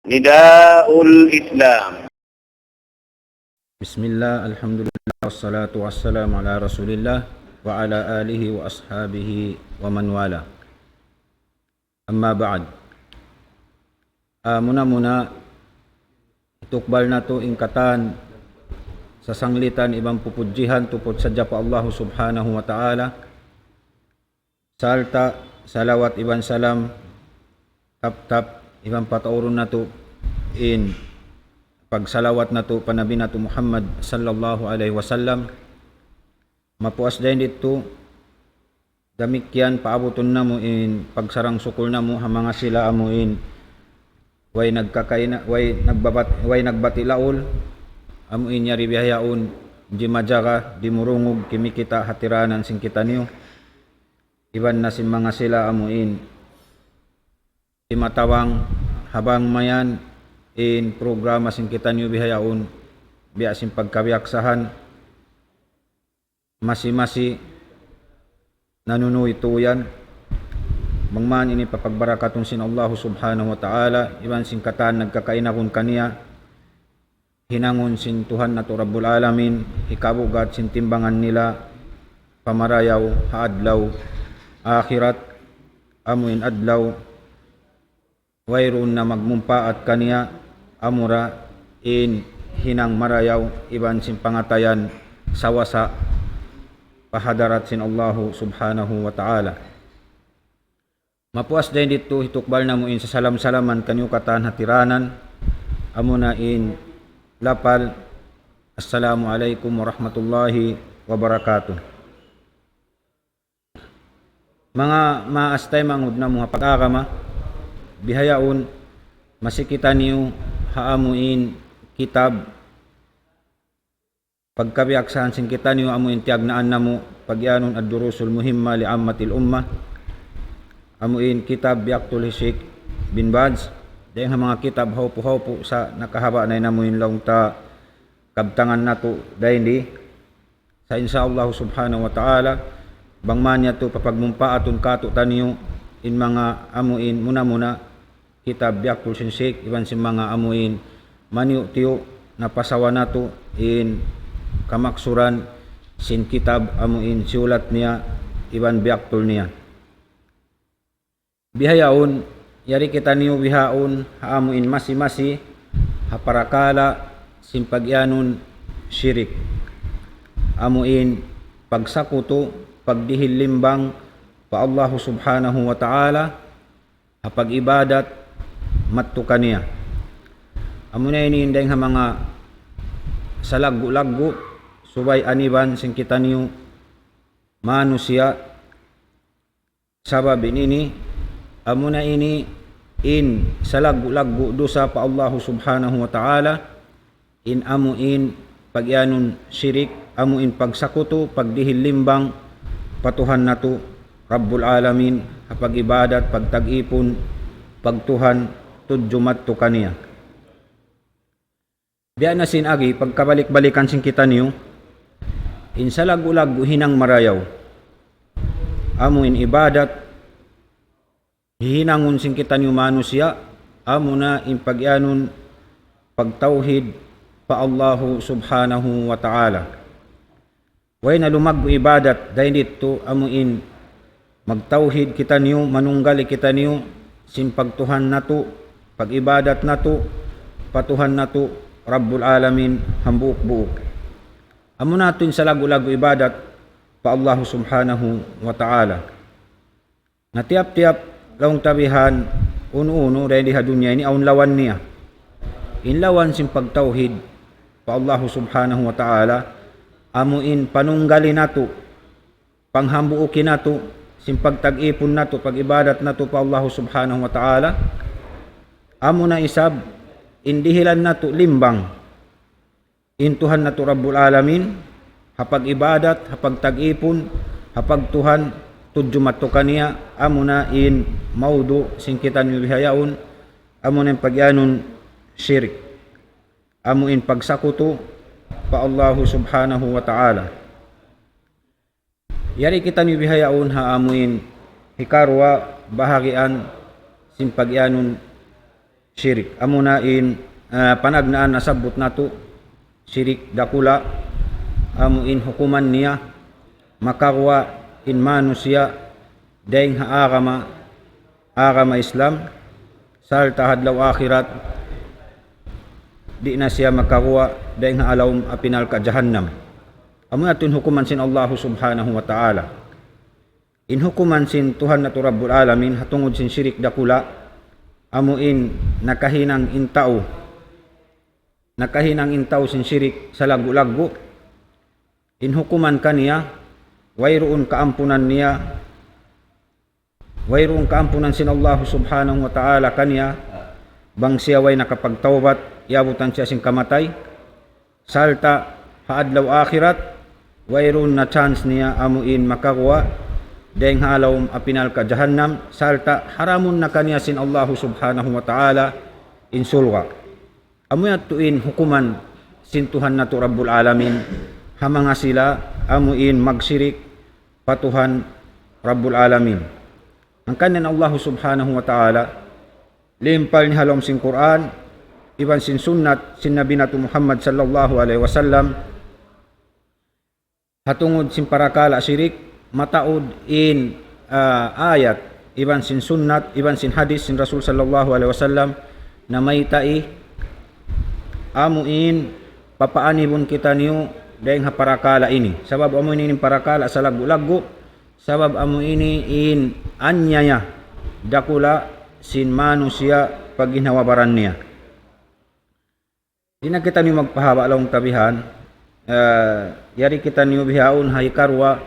Nidaul Islam. Bismillah, alhamdulillah, wassalatu wassalamu ala rasulillah wa ala alihi wa ashabihi wa man wala. Amma ba'd. Muna-muna itukbal na to ingkatan sa sanglitan ibang pupudjihan tupod sa japa Allah subhanahu wa ta'ala. Salta, salawat, ibang salam, tap ibang patauron na to in pagsalawat na to panabi na to Muhammad sallallahu alaihi wasallam. Mapuas din dito damikyan paabuton na mo in pagsarang sukul na mo hamanga sila amo in way nagkakaina way nagbatilaol amo in yari bihayaon di majaka di murungog kimikita hatiranan sing kita niyo iban na sin mga sila amo in imatawang habang mayan in programa sing kita niyo bihayaon biya sin pagkabiyaksahan masi nanunoy tuyan mangman ini papagbarakaton sin Allah subhanahu wa ta'ala iban sin katan nagkakainakon kaniya hinangon sin Tuhan na to Rabbul Alamin ikabugat sin timbangan nila pamarayaw haadlaw akhirat amuin adlaw wayroon na magmumpaat kaniya amura in hinang marayaw iban sin pangatayan sawasa pahadarat sin Allah subhanahu wa ta'ala. Mapuas din dito hitukbal na mo in sa salam-salaman kanyo katan hatiranan amuna in lapal. Assalamualaikum warahmatullahi wabarakatuh. Mga maastay mangud na mga pag-akama bihayaon masikita niyo haamuin kitab pagkabiyaksahan sing kita niyo amuin tiagnaan namo pagyanon ad-durusul muhimma li ammatil ummah amuin kitab Biaqtul Hishik bin Baz dahil mga kitab haupo sa nakahaba na namuin lang ta kabtangan nato dahil di sa insyaallah subhanahu wa ta'ala bangman to papagmumpaaton kato taniyo in mga amuin muna kitab Biaqtul Hishik iban sin mga amuin maniyo tiyo napasawa nato in kamaksuran sin kitab amuin siulat niya iban biaktul niya bihayaon yari kita niyo bihaon haamuin masi haparakala sin pagyanon syirik amuin pagsakuto pagdihil limbang pa Allah subhanahu wa ta'ala hapag ibadat mattukan niya amuna ini indeng ha mga sa laggo subay aniban sing kita niyo manusia sabab ini amuna ini in sa laggo dosa pa Allah subhanahu wa ta'ala in amuin pagyanon syirik amuin pagsakuto pagdihil limbang patuhan nato Rabbul Alamin hapag ibadat pagtag-ipon pagtuhan tudjumat to kaniya. Biya na sinagi pagkabalik-balikan sing kita niyo in sa lagu-lagu hinang marayaw amuin ibadat hihinangon sing kita niyo manusia amuna in pagyanon pagtauhid pa Allah subhanahu wa ta'ala way na lumaggo ibadat dahil dito amuin magtauhid kita niyo manunggali kita niyo sin pagtuhan nato pag-ibadat nato patuhan nato Rabbul Alamin hambuok-buok amo natin sa lagu-lagu ibadat pa Allah subhanahu wa ta'ala na tiap-tiap laong tabihan uno dahil diha dunya ini aun lawan niya inlawan sin pagtauhid pa Allah subhanahu wa ta'ala amuin panunggali nato panghambuokin nato sin pagtag-ipon nato pag-ibadat nato pa Allah subhanahu wa ta'ala amo na isab indihilan nato limbang intuhan nato Rabbul Alamin hapag ibadat hapag tag-ipon hapag tuhan tudjumat to kaniya amo na in maudu sing kita niyo bihayaon amo na pagyanon syirik amo in pagsakuto pa Allah subhanahu wa ta'ala yari kita niyo bihayaon haamuin hikarwa bahagian sin pagyanon syirik. Amuna in panagnaan nasabot nato syirik dakula amu in hukuman niya makarwa in manusia daing agama Islam salta hadlaw akhirat di na siya makarwa daing alawm apinal ka jahannam. Amu atun hukuman sin Allah subhanahu wa ta'ala. In hukuman sin Tuhan na Rabbul Alamin hatungod sin syirik dakula amu in nakahinang intaw sin syirik sa lagu-lagu. In hukuman kaniya wayroon kaampunan sin Allah subhanahu wa ta'ala kaniya bang siya way nakapagtawbat yabutan siya sing kamatay salta haadlaw akhirat wayroon na chance niya amuin makakuha dahing halawm apinal ka jahannam salta haramun na kaniya sin Allah subhanahu wa ta'ala insulwa. Amu yatuin hukuman sin Tuhan na to Rabbul Alamin hamanga sila amuin magsirik patuhan Rabbul Alamin. Ang kanin Allah subhanahu wa ta'ala limpal ni halom sin Quran iban sin sunnat sin Nabi nato Muhammad sallallahu alaihi wasallam hatungod sin parakala syirik mataod in ayat iban sin sunnat iban sin hadis sin Rasul sallallahu alaihi wasallam na may tai amuin papaanibon kita niyo dahing parakala ini sabab amo ini parakala sa lagu-lagu sabab amo ini in anyaya dakula sin manusia pag ginawabaran niya. Di na kita niyo magpahaba lang tabihan yari kita niyo bihaon hay karwa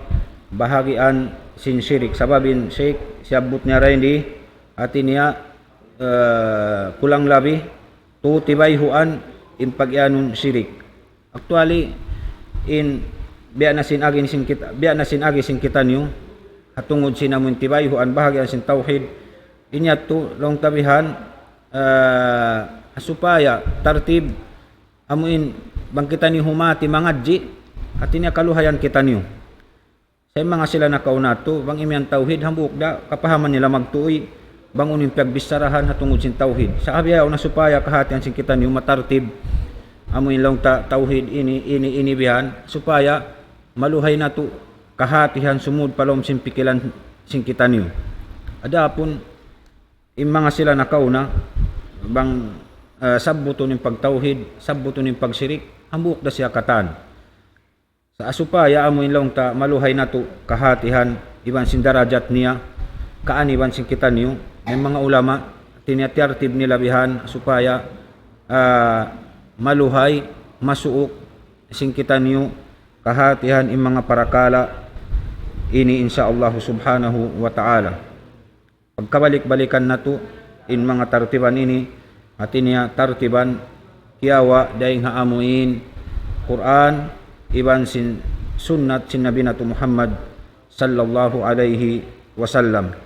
bahagian sin syirik sababin syik siabot niya rin di atin niya kulang labi tu tibayhuan in pagyanon syirik. Actually in biya na sin agi sin kita niyo hatungod sinamon tibayhuan bahagian sin tauhid inya tu long tabihan supaya tartib amuin bang kita ni humati mangadji at inya kaluhayan kita niyo sa mga sila nakaunato bang imyan tauhid hambuk da kapahaman nila magtuoy bang unin pagbisarahan hatungod sin tauhid sa abiyaw na supaya kahatian sin kita niyo matartib amuin long tauhid ini bihan supaya maluhay na to kahatihan sumud palom sin pikilan sin kita niyo. Adapun mga sila nakauna bang sabbuto ning pagtauhid sabbuto ning pagsyirik hambuk da siya katan sa asupaya amo ilong ta maluhay nato kahatihan iban sin darajat niya kaan iban sin kita niyo may mga ulama tiniatartib nila bihan supaya maluhay masuok sin kita niyo kahatihan in mga parakala ini insyaallah subhanahu wa ta'ala. Pagkabalik-balikan nato in mga tartiban ini atin niya tartiban kiyawa dahing haamuin Quran iban sin sunnat sin Nabi nato Muhammad sallallahu alaihi wasallam.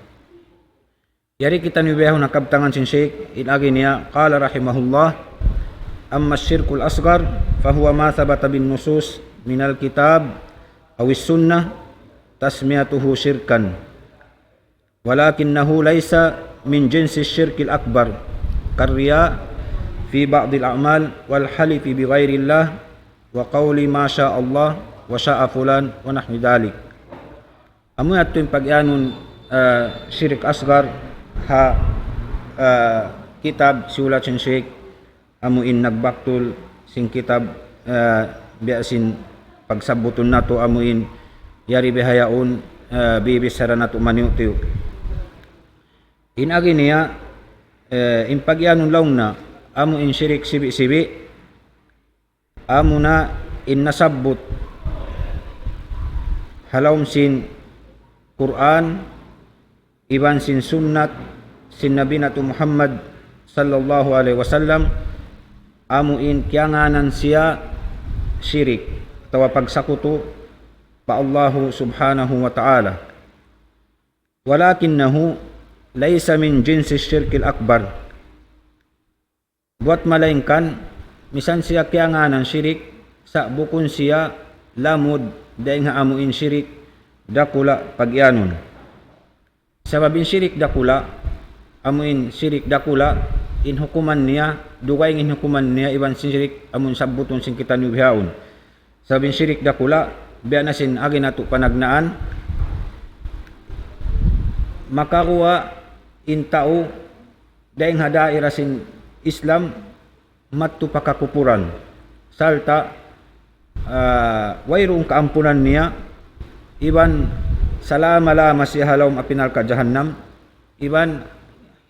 Yari kita nibiyaw nakabtangan sin Syekh ilagi niya qala rahimahullah amma syirkul asgar fahuwa ma thabata bin nusus minal kitab awis sunnah tasmiyatuhu syirkan walakinnahu laysa min jinsi syirkil akbar karriya fi ba'dil a'mal wal halifi bi ghairillah wa qawli ma syaa Allah wa syaa fulan wa nahwi dhalik. Amu atun pagyanon syirik asgar ha kitab siulat sin Syekh amu in nagbaktul sin kitab biasin pagsabuton nato amu in yari bihayaon bibisara nato maniutiyo. Inagi niya in pagyanon law na amu in syirik sibi-sibi amu na in nasabbut halawm sin Quran iban sin sunnat sin Nabi nato Muhammad sallallahu alaihi wasallam amu in kiyanganan siya syirik tawa pagsakuto pa Allah subhanahu wa ta'ala walakinnahu laysa min jinsi syirkil akbar buat malaingkan misan siya kiyanganan syirik sa bukon siya lamod dahing haamuin syirik dakula pagyanon sababin syirik dakula amuin syirik dakula in hukuman niya dugay in hukuman niya iban sin syirik amun sabuton sin kita ni bihaon sabin syirik dakula biya na sin agi nato panagnaan makakuha in tao daing hadaira sin Islam mattu pakakupuran salta wayrong kaampunan niya iban salama-lama siya halawm apinal ka jahannam iban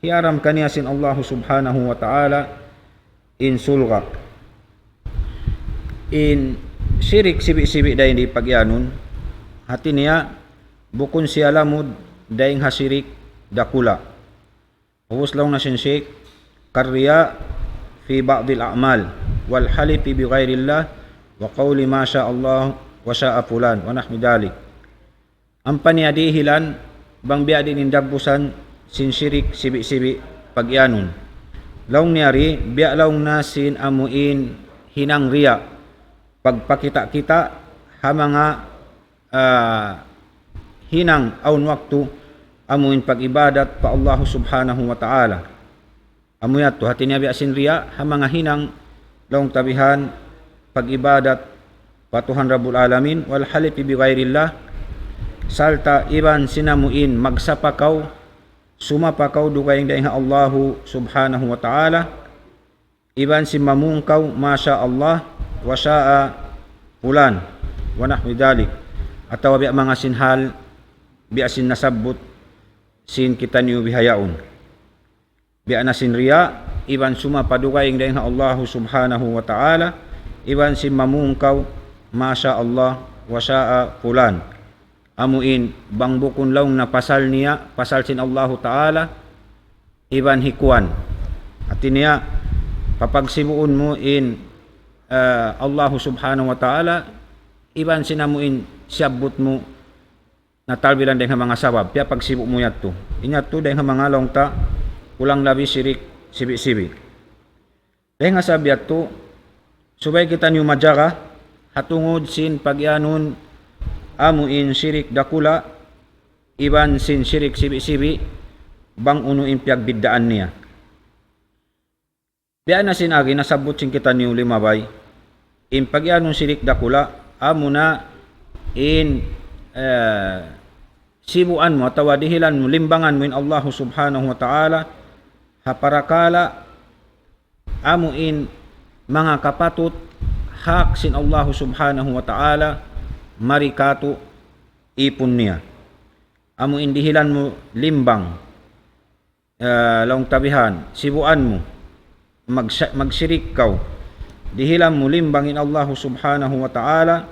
hiaram kaniya sin Allah subhanahu wa ta'ala in sulga in syirik sibi-sibi dahin di pagyanon hati niya bukon siya lamod daing hasirik dakula ubos lang na sin syik karya fi ba'dil a'mal wal halifi bi ghairillah wa qawli ma sya Allah wa sya'a fulan wa nahmi dalik ang paniadihilan bang biadin indagbusan sin syirik sibi-sibi pagyanon laong niyari biya laong na sin amuin hinang riya pagpakita-kita ha mga hinang aun waktu amuin pagibadat pa Allah subhanahu wa ta'ala amuyat to hati niya biya sin riya ha mga hinang laong tabihan pagibadat pa Tuhan Rabbul Alamin wal halifi bi ghairillah salta iban sinamuin magsapakaw sumapakaw dugay daing Allahu subhanahu wa ta'ala iban simamungkaw masya Allah wa sya'a fulan wa nahwi dalik atawa biya mga sinhal biya sin nasabot sin kita niyo bihayaon biya na sin riya iban sumapadugay daing Allahu subhanahu wa ta'ala iban simamungkaw masya Allah wa sya'a fulan amuin bang bukon laong na pasal niya pasal sin Allahu ta'ala iban hikuan at niya papagsibuon mo in Allahu subhanahu wa ta'ala iban sinamuin siyabot mo na talbilan dahil mga sabab piya pagsibu mo yato inyato dahil mga laong ta ulang labi sirik sibi-sibi dahil nga sabi yato subay kita niyo madjaka hatungod sin pagyanon amuin syirik dakula iban sin syirik sibi-sibi bang unuin piagbiddaan niya biya na sin agi nasabot sin kita niyo limabay in pagyanon syirik dakula amuna in sibuan mo atawa dihilan mo limbangan mo in Allah subhanahu wa ta'ala haparakala amuin mga kapatut hak sin Allah subhanahu wa ta'ala marikato ipon niya amo indihilan mo limbang laong tabihan sibuan mo magsirik kaw dihilan mo limbang in Allah subhanahu wa ta'ala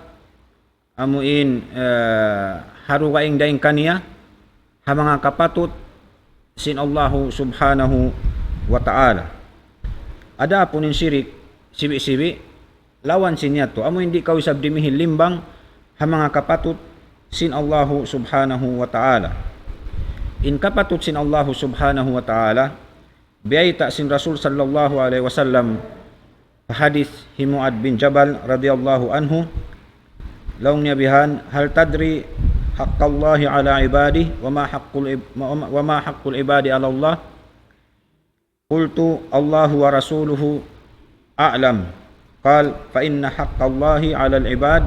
amuin harugaing daing kaniya ha mga kapatut sin Allah subhanahu wa ta'ala ada punin syirik sibi-sibi lawan sin yato amo hindi kaw isabdimihin limbang ha mga kapatut sin Allah subhanahu wa ta'ala in kapatut sin Allah subhanahu wa ta'ala biayta sin Rasul sallallahu alaihi wasallam hadis Muad bin Jabal radhiyallahu anhu laung niya bihan hal tadri haqqallahi ala ibadi wa ma haqqul ibadi ala Allah qultu Allahu wa rasuluhu a'lam qal fa inna haqqallahi 'ala al-ibad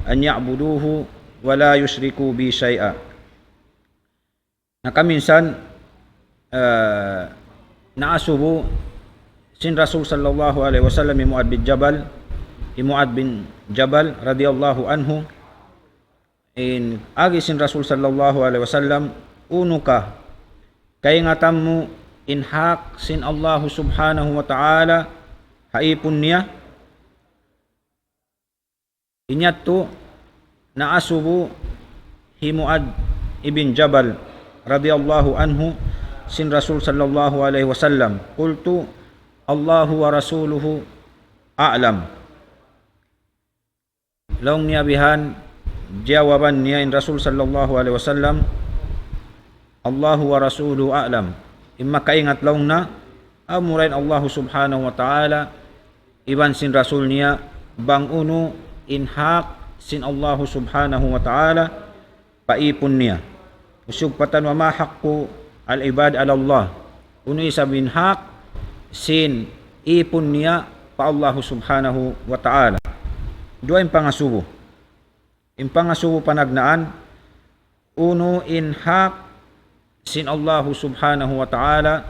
an ya'buduhu wa la yushriku bi syai'a. Nakaminsan naasubo sin Rasul sallallahu alaihi wasallam Muad bin Jabal radhiyallahu anhu in agi sin Rasul sallallahu alaihi wasallam uno ka kay ngatam mo in hak sin Allah subhanahu wa ta'ala haipon niya inyatto naasubo Muad ibn Jabal radhiyallahu anhu sin Rasul sallallahu alaihi wasallam qultu Allahu wa rasuluhu a'lam. Laung niya bihan jawaban niya in Rasul sallallahu alaihi wasallam Allahu wa rasuluhu a'lam. Imma kaingat laung na amurain Allah subhanahu wa ta'ala iban sin Rasul niya bang uno in hak sin Allah subhanahu wa ta'ala paipon niya usug patan wa ma haqqu al ibad ala Allah uno isa bin hak sin ipon niya pa Allah subhanahu wa ta'ala. Dua yung pangasubo. Yung pangasubo panagnaan, uno in hak sin Allah subhanahu wa ta'ala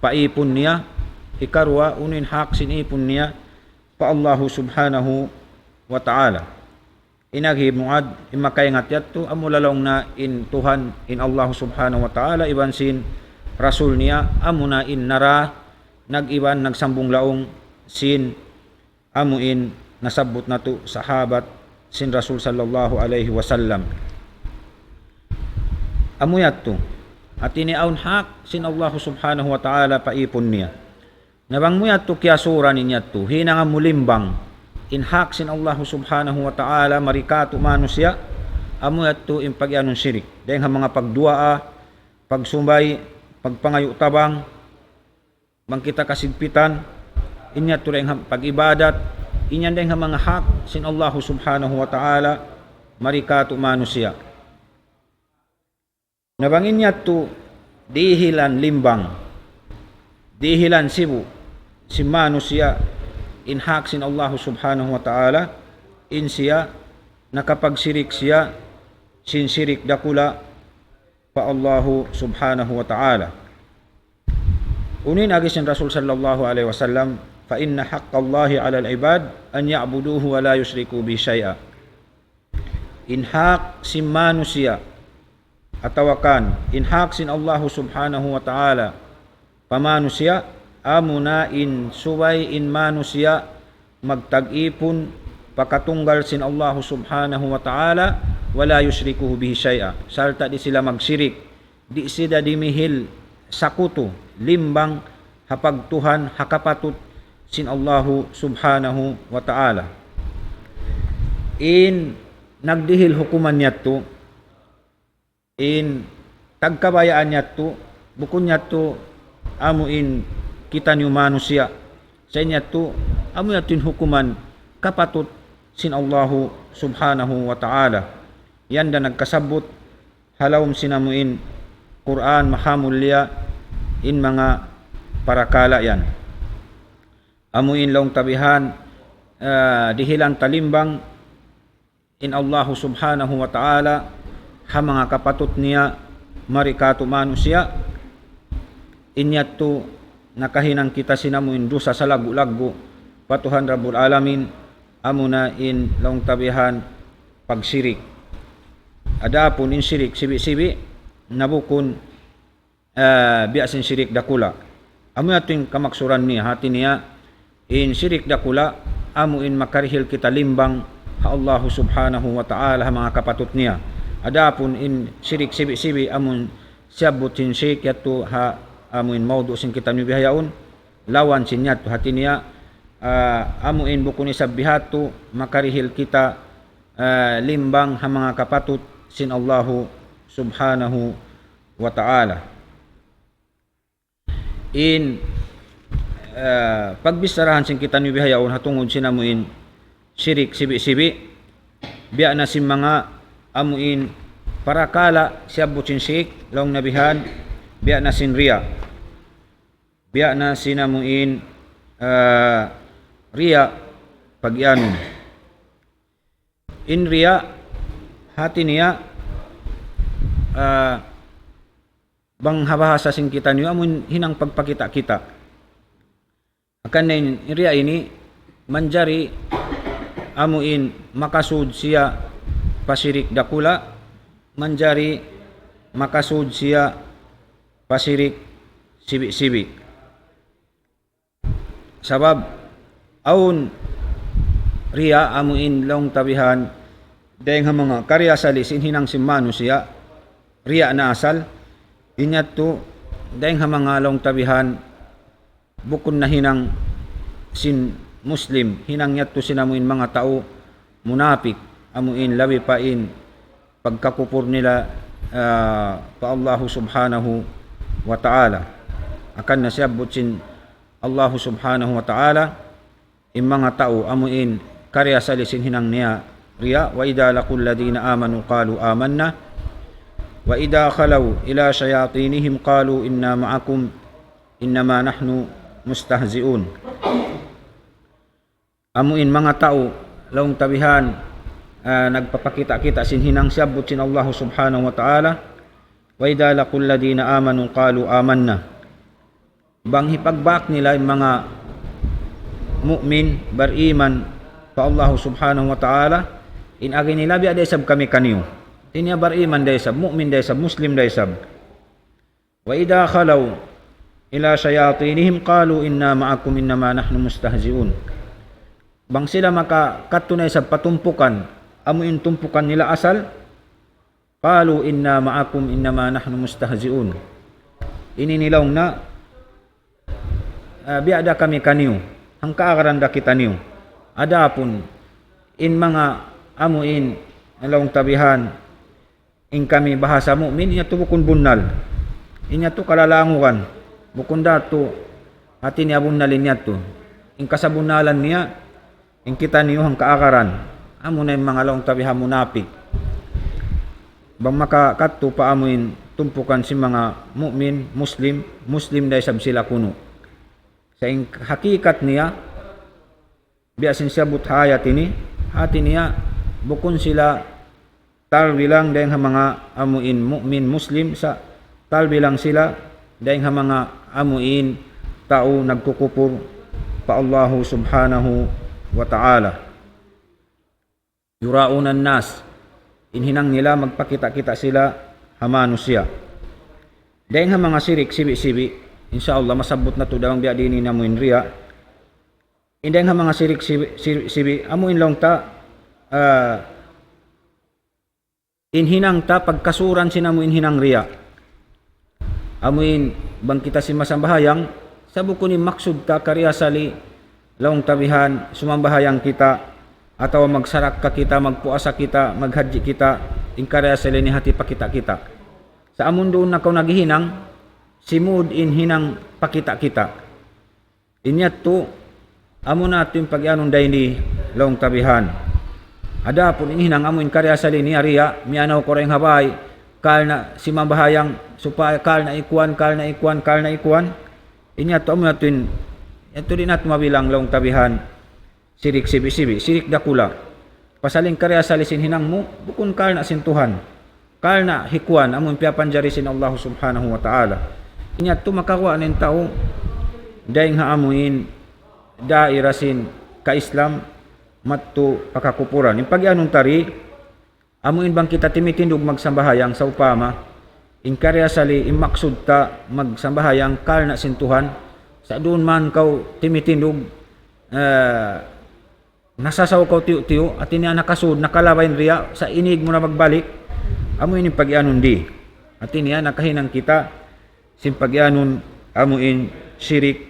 pa ipon niya. Ikarwa, uno in hak sin ipon niya pa Allah subhanahu wa ta'ala. Inaghib muad imakaingat yatto amulalong na in Tuhan in Allah subhanahu wa ta'ala iban sin rasul niya amuna in nara nag-iban nagsambung laong sin amuin nasabot na to sahabat sin Rasul sallallahu alaihi wasallam. Amuyat to at iniaun hak sin Allah subhanahu wa ta'ala paipon niya. Nabangmuyat to kya sura ninyat to hinang mulimbang in hak sin Allah subhanahu wa ta'ala marikato manusia amuyat to in pagyanon sirik. Dahil mga pagduaa, pagsumbay, pagpangayo tabang, bangkita kasigpitan, inyat to rin pag-ibadat, inyan dahil mga hak sin Allah subhanahu wa ta'ala marikato manusia. Nabangin niya to dihilan limbang, dihilan sibu, si manusia, in hak sin Allah subhanahu wa ta'ala, in siya, nakapagsirik siya, sin sirik dakula, pa Allah subhanahu wa ta'ala. Unin agis sin Rasul sallallahu alaihi wasallam, fa inna haqqallahi ala al-ibad, an ya'buduhu wa la yushriku bi syai'a. In hak sin manusia, atawakan, in hak sin Allah subhanahu wa ta'ala, pamanusia, amuna in subay in manusia magtag-ipon pakatunggal sin Allah subhanahu wa ta'ala wala yushrikuhu bihi syai'a. Sarta di sila magsirik, di sila dimihil sakuto limbang hapagtuhan hakapatut sin Allah subhanahu wa ta'ala. In nagdihil hukuman niyadto, in tagkabayaan niyadto, bukun niyadto amuin kita niyo manusia sa inyo to amo yatin hukuman kapatut sin Allah subhanahu wa ta'ala. Yan da nagkasabot halawm sinamuin Quran mahamulya in mga parakala yan. Amuin long tabihan dihilan talimbang in Allah subhanahu wa ta'ala ha mga kapatut niya marikato manusia inyat to nakahinang kita sinamuin dusa sa lagu-lagu patuhan Rabbul Alamin amuna in long tabihan pagsirik. Adapun in sirik sibi-sibi nabukun biasin sirik dakula. Amu yating kamaksuran niya hati niya in sirik dakula amu in makarihil kita limbang ha Allah subhanahu wa ta'ala ha mga kapatut niya. Adapun in sirik sibi-sibi amun siabutin sirik yatu ha amuin maudu sin kita nibihayaun lawan sinyat hati niya amuin bukuni sabihatu makarihil kita limbang ha mga kapatut sin Allah subhanahu wa ta'ala. In pagbisarahan sin kita nibihayaun hatungod sinamuin sirik sibi-sibi biya na sin mga amuin parakala siabot sin sirik long nabihan biya na sin riya, biya na sinamuin riya pagyanon. In riya hati niya bang habahasa sin kita niyo amun hinang pagpakita kita akan in riya ini manjari amuin makasud siya pasirik dakula, manjari makasud siya pasirik sibi-sibi. Sabab aun riya amuin long tabihan dahil mga karya salisin hinang simano siya riya na asal inyat to dahil mga long tabihan bukun na hinang sin Muslim hinang nyat to sinamuin mga tao munapik amuin labi pain pagkakupur nila pa Allah subhanahu wa ta'ala akan nasyabot sin Allah subhanahu wa ta'ala in mga tao amuin karya salisin hinang niya riya wa idha laqul ladina amanu qalu amanna wa idha khalaw ila shayatinihim qalu inna ma'akum innama nahnu mustahzi'un. Amuin mga tao laong tabihan nagpapakita-kita sin hinang siyabot sin Allah subhanahu wa ta'ala. Wa idza laqul ladina amanu qalu amanna. Bang hipagbak nila yung mga mu'min bariman pa Allah subhanahu wa ta'ala, in agi nila biya daysab kami kaniyo. Tinya bariman daysab, mu'min daysab, muslim daysab. Wa idza khalaw ila shayatinihim qalu inna ma'akum innama nahnu mustahzi'un. Bang sila makatunay sa patumpukan, amuin tumpukan nila asal, qalu inna ma'akum innama nahnu mustahzi'un. Ini nilaw na biada kami kaniyo, ang kaaranda kita niyo. Adapun in mga amuin alawang tabihan in kami bahasa mu'min, inya to bukun bunal, inya to kalalangukan, bukun dato atin niya bunalin niya to, in kasabunalan niya in kita niyo ang kaakaran, amo na yung mga alawang tabihan munapik. Bang makakatto pa amuin tumpukan si mga mu'min, muslim dahil sab sila kuno. Sa hakikat niya, biasin siya buthayat ini, hati niya, bukun sila talbilang dahil mga amuin mu'min, muslim, sa talbilang sila dahil mga amuin tao nagkukupur pa Allah subhanahu wa ta'ala. Yuraunan nas, inhinang nila magpakita-kita sila hamanusya. Dahil mga sirik, sibi-sibi, insyaallah masabot na to daw ang biya dini na muin riya. Dahil mga sirik, sibi, amuin lang ta, inhinang ta, pagkasuran sinamuin hinang riya. Amuin, bang kita si masambahayang, sabu ko ni maksud ta, kariyasali, laong tabihan, sumambahayang kita, atau magsarak ka kita, magpuasa kita, maghadji kita, inkarya sa ni hati pakita-kita. Sa amon doon na kau naghihinang, simud in hinang pakita kita. Inyat to, amo nato yung pag-anong dayni laong tabihan. Ada po inhinang amo inkarya sa ni ariya, miyanaw ko rin habay, kal na si mambahayang, supaya kal na ikuan. Inyat to, amo nato yung, ito din nato mabilang laong tabihan, sirik sibi-sibi, sirik dakula. Pasaling karya salisin hinang mo, bukun kal na sintuhan. Kal na hikuan, amon piyapanjarisin Allah subhanahu wa ta'ala. Inyat to makawa ng tao, dahil nga amuin, dairasin ka-Islam, matto pakakupuran. Yung pag-anong tari, amuin bang kita timitindog magsambahayang sa upama, in karya sali, imaksud ta magsambahayang kal na sintuhan, sa doon man kau timitindog, nasasaw kau tiyo-tiyo, at iniya nakasud, nakalabayin riya, sa inig mo na magbalik, amuin yung pag-ianon di. At iniya nakahinang kita, sin pag-ianon, amuin sirik,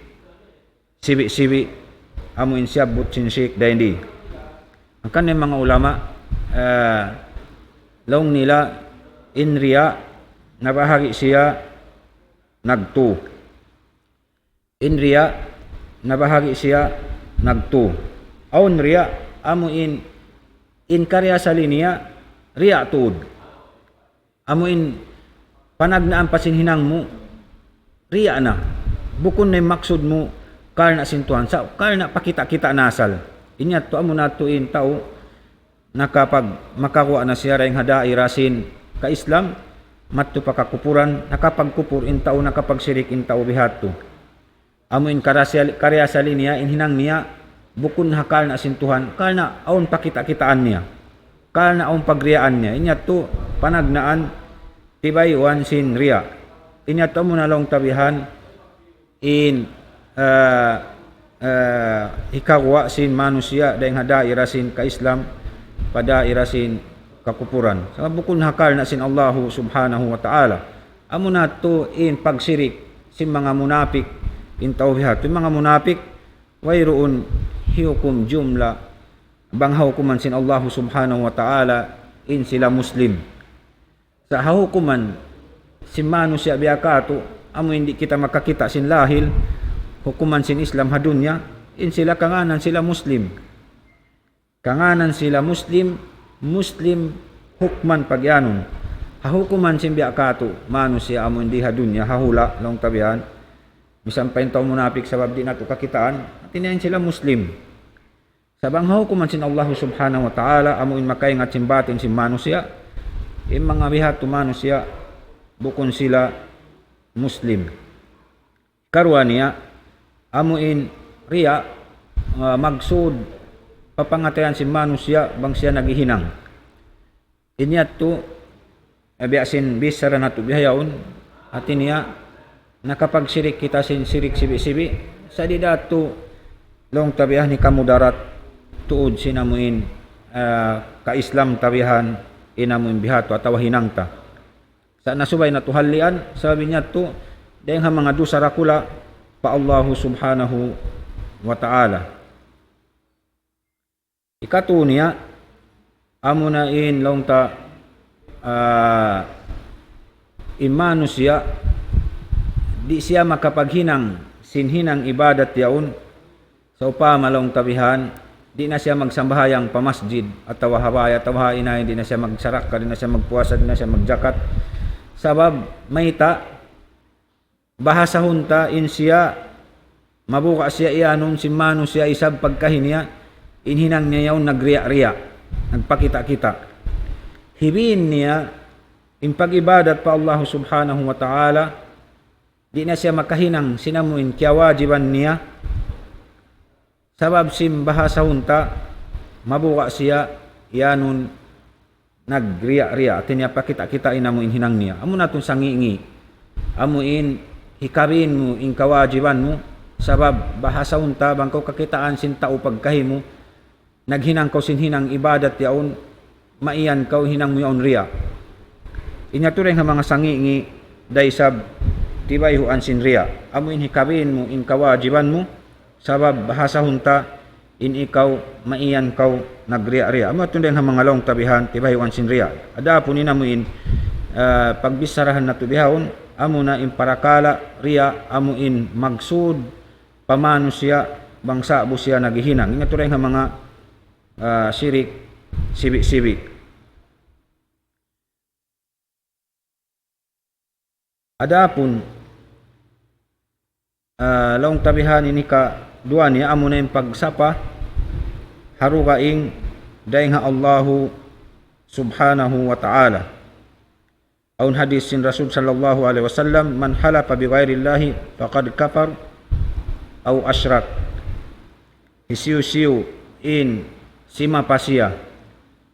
sibi-sibi, amuin siyabot sin sirik dahil di. Ang kanang mga ulama, laong nila, in riya, nabahagi siya, nagtu. In riya, nabahagi siya, nagtu. Aun riya, amuin in karya sa linya, riya tuod. Amuin panagnaan pasinhinang mo, riya na. Bukon na maksud mo, kal na sintuhan. Sa kal na pakita-kita nasal. Inyat to amo na tuin tao, nakapag makakuha na siya rin hadai rasin ka-Islam, matto pakakupuran, nakapagkupur in tao, nakapagsirik in tao bihato. Amuin karya sa linya, inhinang niya, bukun hakal na sintuhan, kal na aon pakita-kitaan niya, kal na aon pagriyaan niya. Inyat to, panagnaan, tibay wan sin riya. Inyat to muna lang tabihan, in hikagwa sin manusia, dahil hada irasin ka-Islam, pada irasin kakupuran. Sa bukun hakal na sin Allah subhanahu wa ta'ala. Amo na to in pagsirik, sin mga munapik, in tawbihat. Yung mga munapik, wayroon hiukum jumla, bang hukuman sin Allah subhanahu wa ta'ala, in sila muslim. Sa hukuman, si manusia biyakato, amo hindi kita makakita sin lahil, hukuman sin Islam hadunya, in sila kanganan sila muslim. Kanganan sila muslim, muslim hukman pagyanon. Hahukuman sin biyakato, manusia amo hindi hadunya, hahula, long tabihan, bisan pa yung tao munapik sabab di nato kakitaan, atinayan sila Muslim. Sabanghaw kuman sin Allah subhanahu wa ta'ala, amuin makaingat simbatin si manusia, yung mga bihat tu manusia, bukon sila Muslim. Karuan niya, amuin riya, magsud, papangatayan si manusia, bang siya naghihinang. Inyat tu, biasin bisara na tu bihayaon, atin niya, nakapagsirik kita sin sirik sibi-sibi sa di dato long tabihan ni kamudarat tuod sinamuin ka-Islam tabihan inamuin bihato atawa hinangta sa nasubay na tuhalian sabi niya to dahil nga mga dusa rakula pa Allahu subhanahu wa ta'ala. Ikatu niya amunain long ta imanusya di siya makapaghinang sinhinang ibadat yaon sa upama long tabihan, di na siya magsambahayang pamasjid ataw habaya ataw hainay, di na siya magsarak, di na siya magpuasa, di na siya magjakat sabab mayta bahasa hunta in siya mabuka siya ianon si manu siya isab pagkahinya inhinang niya yaon nagriya-riya nagpakita-kita hibiin niya in pag-ibadat pa Allah subhanahu wa ta'ala. Di na siya makahinang sinamuin kaya wajiban niya sabab sim bahasa hunta mabuka siya yanon nagriya-riya atin niya pakita-kita inamuin hinang niya amo natong sangingi amuin hikabin mo in kawajiban mo sabab bahasa hunta bangkaw kakitaan sin tao pagkahimo naghinang kaw sin hinang ibadat yaon maiyan kaw hinang mo yaon riya inya turing nga mga sangingi daysab tibay huan sin riya amuin hikabin mo in kawajiban mo sabab bahasa hunta in ikaw maiyan kaw nagriya-riya amo tundeng nga mga long tabihan tibay huan sin riya ada po ninamuin pagbisarahan na tubihon amo na in parakala riya amuin magsud pamano siya bangsa bu siya naghihinang ingat turing nga mga sirik sibi-sibi. Adapun long tabihan ini ka dua niya amo na yung pagsapa harugaing dahil nga Allahu subhanahu wa ta'ala. Aun hadis sin Rasul sallallahu alaihi wasallam man halafa bi ghairillahi faqad kafar au asyrak. Isiu-siu in sima pasya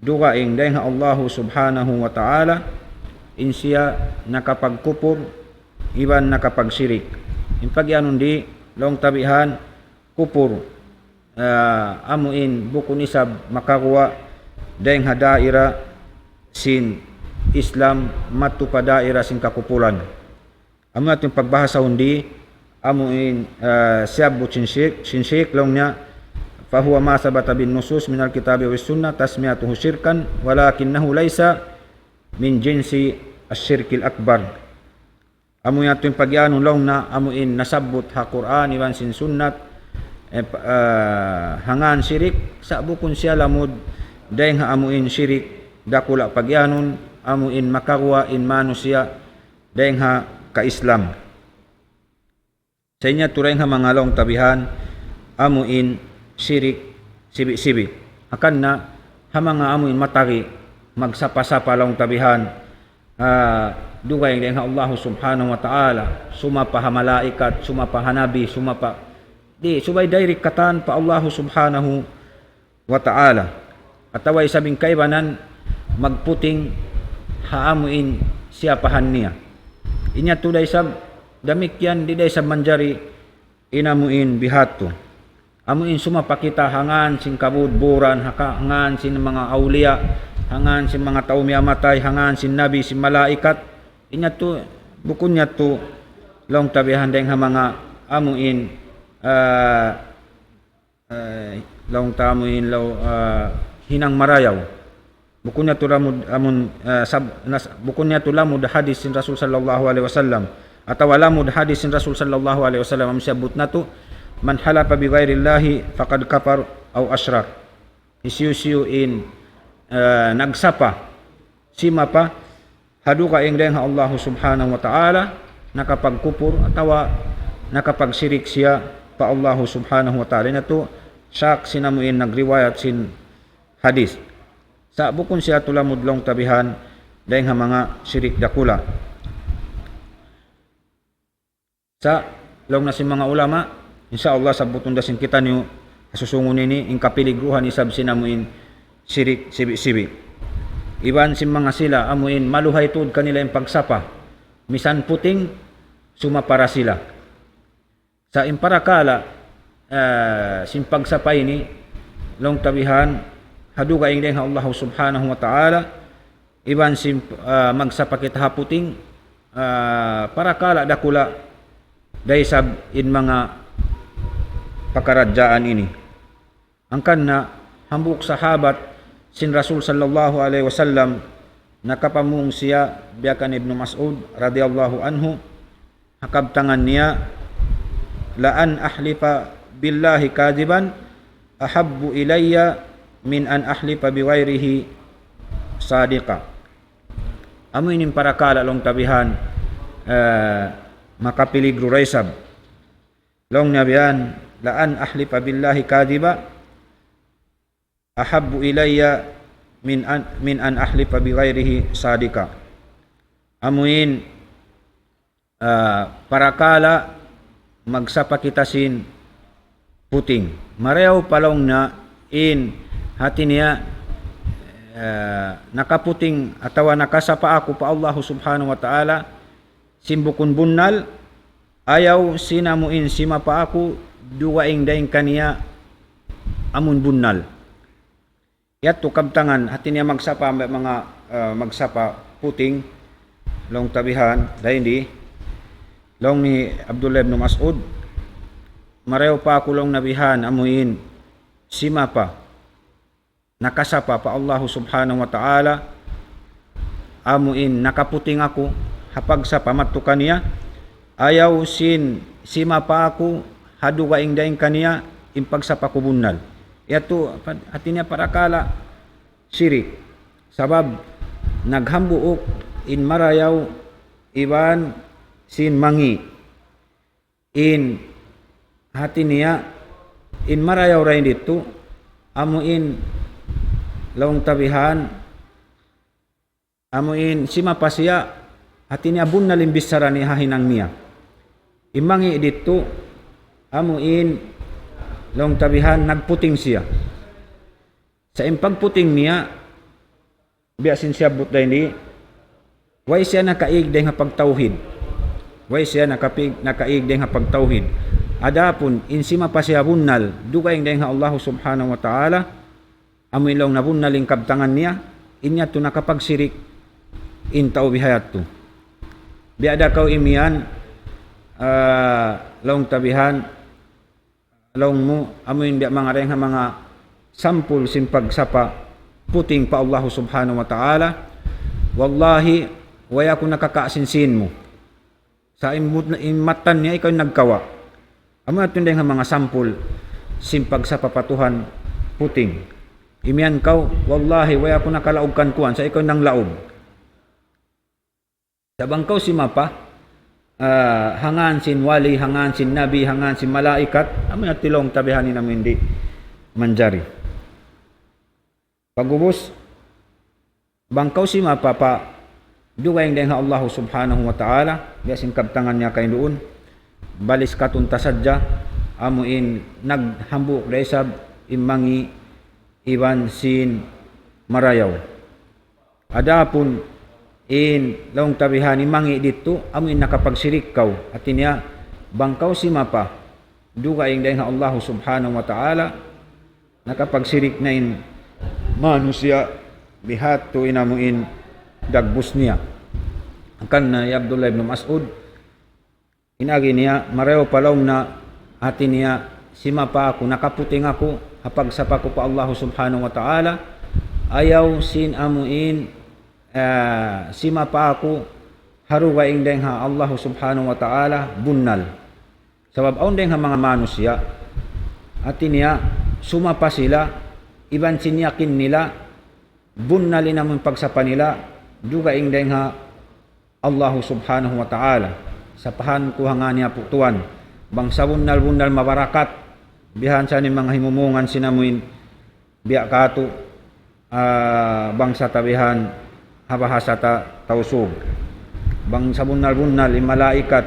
dugaing dahil nga Allahu subhanahu wa ta'ala in siya nakapagkupur iban nakapagsirik in pagyanon di long tabihan kupur amuin bukun isab makakuha dahing hadaira sin Islam matu pa daira sin kakupulan amo natin pagbahasa hundi amuin siyabut sin syirk long niya fahuwa ma sabata bin nusus minal kitabi wa sunnah tasmiyatuhu syirkan walakinnahu laysa min jinsi asyirkil akbar. Amo yato yung pagyanon long na amuin nasabot ha Quran iwan sin sunnat hangan syirik sa bukon siya lamod dahil nga amuin syirik dakula pagyanon amuin makakuha in manusia dahil nga ka-Islam. Sa inya turay nga mga long tabihan amuin syirik sibi-sibi akan na ha mga amuin matari magsapa-sapa long tabihan dugay nga Allah subhanahu wa ta'ala sumapa ha malaikat sumapa ha nabi sumapa di subay direct katan pa Allah subhanahu wa ta'ala ataway sabing kaibanan magputing haamuin siya pahan niya inya tuday sab damikyan diday sab manjari inamuin bihato amuin sumapakita hangan sin kabudburan hangan sin mga awliya hangan sin mga tao miyamatay hangan sin nabi sin malaikat inya to bukun niya to long tabihan deng ha mga amuin long tamuin law hinang marayaw bukun niya to lamud amun bukun niya to lamud hadis sin Rasul sallallahu alaihi wasallam ataw lamud hadis sin Rasul sallallahu alaihi wasallam am sabut na to man halafa bi ghairillahi faqad kafar aw asyrak isiu in nagsapa sima pa haduka ing deng Allah subhanahu wa ta'ala nakapagkupur atawa nakapagsirik siya pa Allah subhanahu wa ta'ala. Nato syak sinamuin nagriwayat sin hadis. Sa bukon siya tulamudlong tabihan dahil nga mga sirik dakula. Sa long na si mga ulama, insyaallah sabutun dasin kita niyo susungon ini ing kapiligruhan isab sinamuin sirik sibi-sibi. Iban si mga sila amuin maluhay tud kanila yung pagsapa. Misan puting sumapara sila. Sa imparakala sin pagsapa ini long tabihan haduga ing deng Allah subhanahu wa ta'ala iban sim magsapa kita haputing parakala dakula daysab in mga pakaradyaan ini. Angkan na hambuk sahabat sin Rasul sallallahu alaihi wasallam nakapamung siya biakan Ibnu Mas'ud radhiyallahu anhu hakabtangan niya la an ahlifa billahi kadiban ahabbu ilayya min an ahlifa biwairihi sadiqa. Amuinin para kala long tabihan makapiligro raisab long nabiyan la an ahlifa billahi kadiba ahabbu ilayya min an ahlifa biwairihi sadiqa. Amuin para kala magsapa kita sin puting mareho palong na in hati niya nakaputing atawa nakasapa ako pa Allah subhanahu wa ta'ala simbukun bunnal ayaw sinamuin sima pa ako duwaing daing kaniya amun bunnal yato kabtangan hati niya magsapa mga magsapa puting long tabihan dahil hindi long ni Abdullah ibn Mas'ud mareho pa ako long nabihan amuin sima pa nakasapa pa Allah subhanahu wa ta'ala amuin nakaputing ako hapag sa pamatukan niya ayaw sin sima pa ako haduga ing daing kaniya impagsapa ko bunnal yato hati niya parakala sirik sabab naghambuok in marayaw iban sin mangi in hati niya in marayaw rin dito amuin lawang tabihan amuin sima pa siya hati niya bunnal imbis sarani hahinang niya imangi dito amuin lawang tabihan nagputing siya sa impagputing niya biasin siya butday ni way siya nakaig dahil nga pagtauhid way siya nakaig dahil nga pagtauhid adapun insima pa siya bunnal dugay dahil nga Allah subhanahu wa ta'ala amoy lang nabunnaling kabtangan niya inya to nakapagsirik in tao bihayat to biada kaw imian long tabihan long mo amoy hindi mga reng mga sampul sin pagsapa puting pa Allah subhanahu wa ta'ala wallahi waya ko nakakaasinsin mo sa imatan niya ikaw nagkawa amoy atun nga mga sampul sin pagsapa patuhan puting imian kau wallahi waya ko nakalaugkan kuan sa ikaw nang laog sabang kau si mapa hangan sin wali hangan sin nabi hangan sin malaikat amoy tilong tabihanin namin di manjari pagubos bangkaw si mapa pa duwayng deng Allah subhanahu wa ta'ala biasin kabtangan niya kay doon balis katunta sadya amuin naghambuk daysab imangi iban sin marayaw adapun in long tabihan imangi dito amoy nakapagsirik kaw at niya bangkaw si mapa dugaing dahil Allah subhanahu wa ta'ala nakapagsirik na in manusia bihat to inamuin dagbus niya akan na Abdullah ibn Mas'ud inagi niya mareho palong na hati niya si mapa ako nakaputing ako hapag sapa ko pa Allah subhanahu wa ta'ala ayaw sin amuin sima pa ako haruga ing deng ha Allah subhanahu wa ta'ala bunnal sabab aun deng ha mga manusia ati niya suma pa sila iban sinyakin nila bunnalin naman pagsapa nila duga ing deng ha Allah subhanahu wa ta'ala sapahan ko hanga niya putuan bangsa bundal-bundal mabarakat bihan sa ni mga himumungan sinamuin biya kato bangsa tabihan habahasa tausog bangsa bundal-bundal malaikat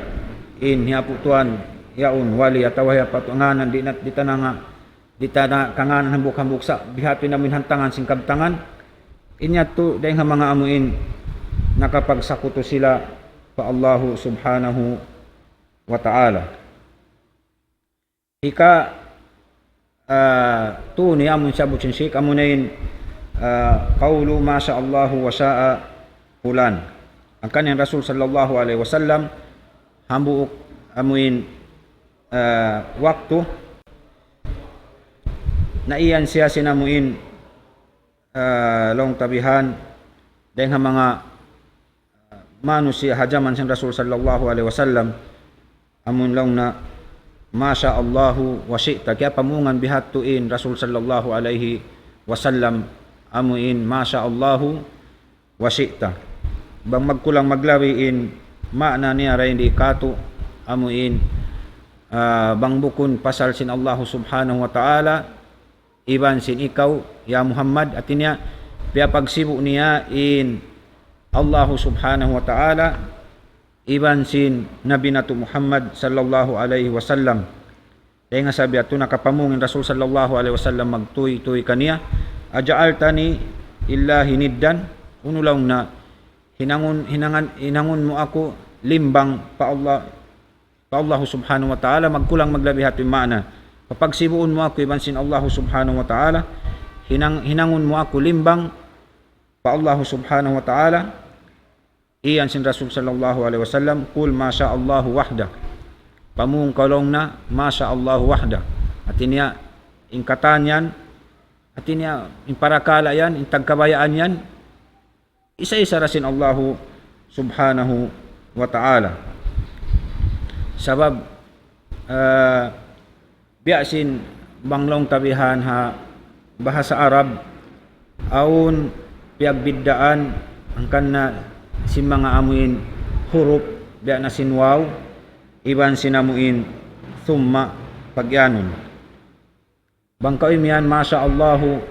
in hiaputuan yaun wali atawa hiapatunganan di tanang kanganan hambuk-hambuk sa bihatin namin hantangan singkabtangan inya to dahil mga amuin nakapagsakuto sila pa Allahu subhanahu wa ta'ala. Ika tu ni amun sabut sinsik amunain qawlu ma sya Allahu wa syaa fulan. Ang kanang Rasul sallallahu alaihi wasallam hambuuk amuin waktu na iyan siya sinamuin long tabihan dahil mga manusia hajaman sin Rasul sallallahu alaihi wasallam amun long na masya Allahu wa syi'ta kaya pamungan bihatuin Rasul sallallahu alaihi wasallam amuin masya Allahu wa syi'ta bang magkulang maglawiin makna niya rin di kato amuin bang bukun pasal sin Allahu subhanahu wa ta'ala iban sin ikaw ya Muhammad atinya pia pagsibu niya in Allah subhanahu wa ta'ala iban sin Nabi natu Muhammad sallallahu alaihi wasallam dahil nga sabi ato nakapamungin Rasul sallallahu alaihi wasallam magtuy-tuy kaniya aja'altani illahi niddan unulang na hinangon mo ako limbang pa Allah subhanahu wa ta'ala magkulang maglabihat yung maana kapag sibuon mo ako iban sin Allah subhanahu wa ta'ala hinangon mo ako limbang pa Allah subhanahu wa ta'ala iyan sin Rasul sallallahu alaihi wasallam kul masya Allahu wahda pamung kalong na masya Allahu wahda at iniya ingkatan yan at iniya imparakala yan intagkabayaan yan isa-isa rasin Allahu subhanahu wa ta'ala sabab biasin banglong tabihan ha bahasa Arab aun piagbiddaan ang kanna si mga amuin huruf biya na sinwaw iban sinamuin thumma pagyanon bangka imian masya Allahu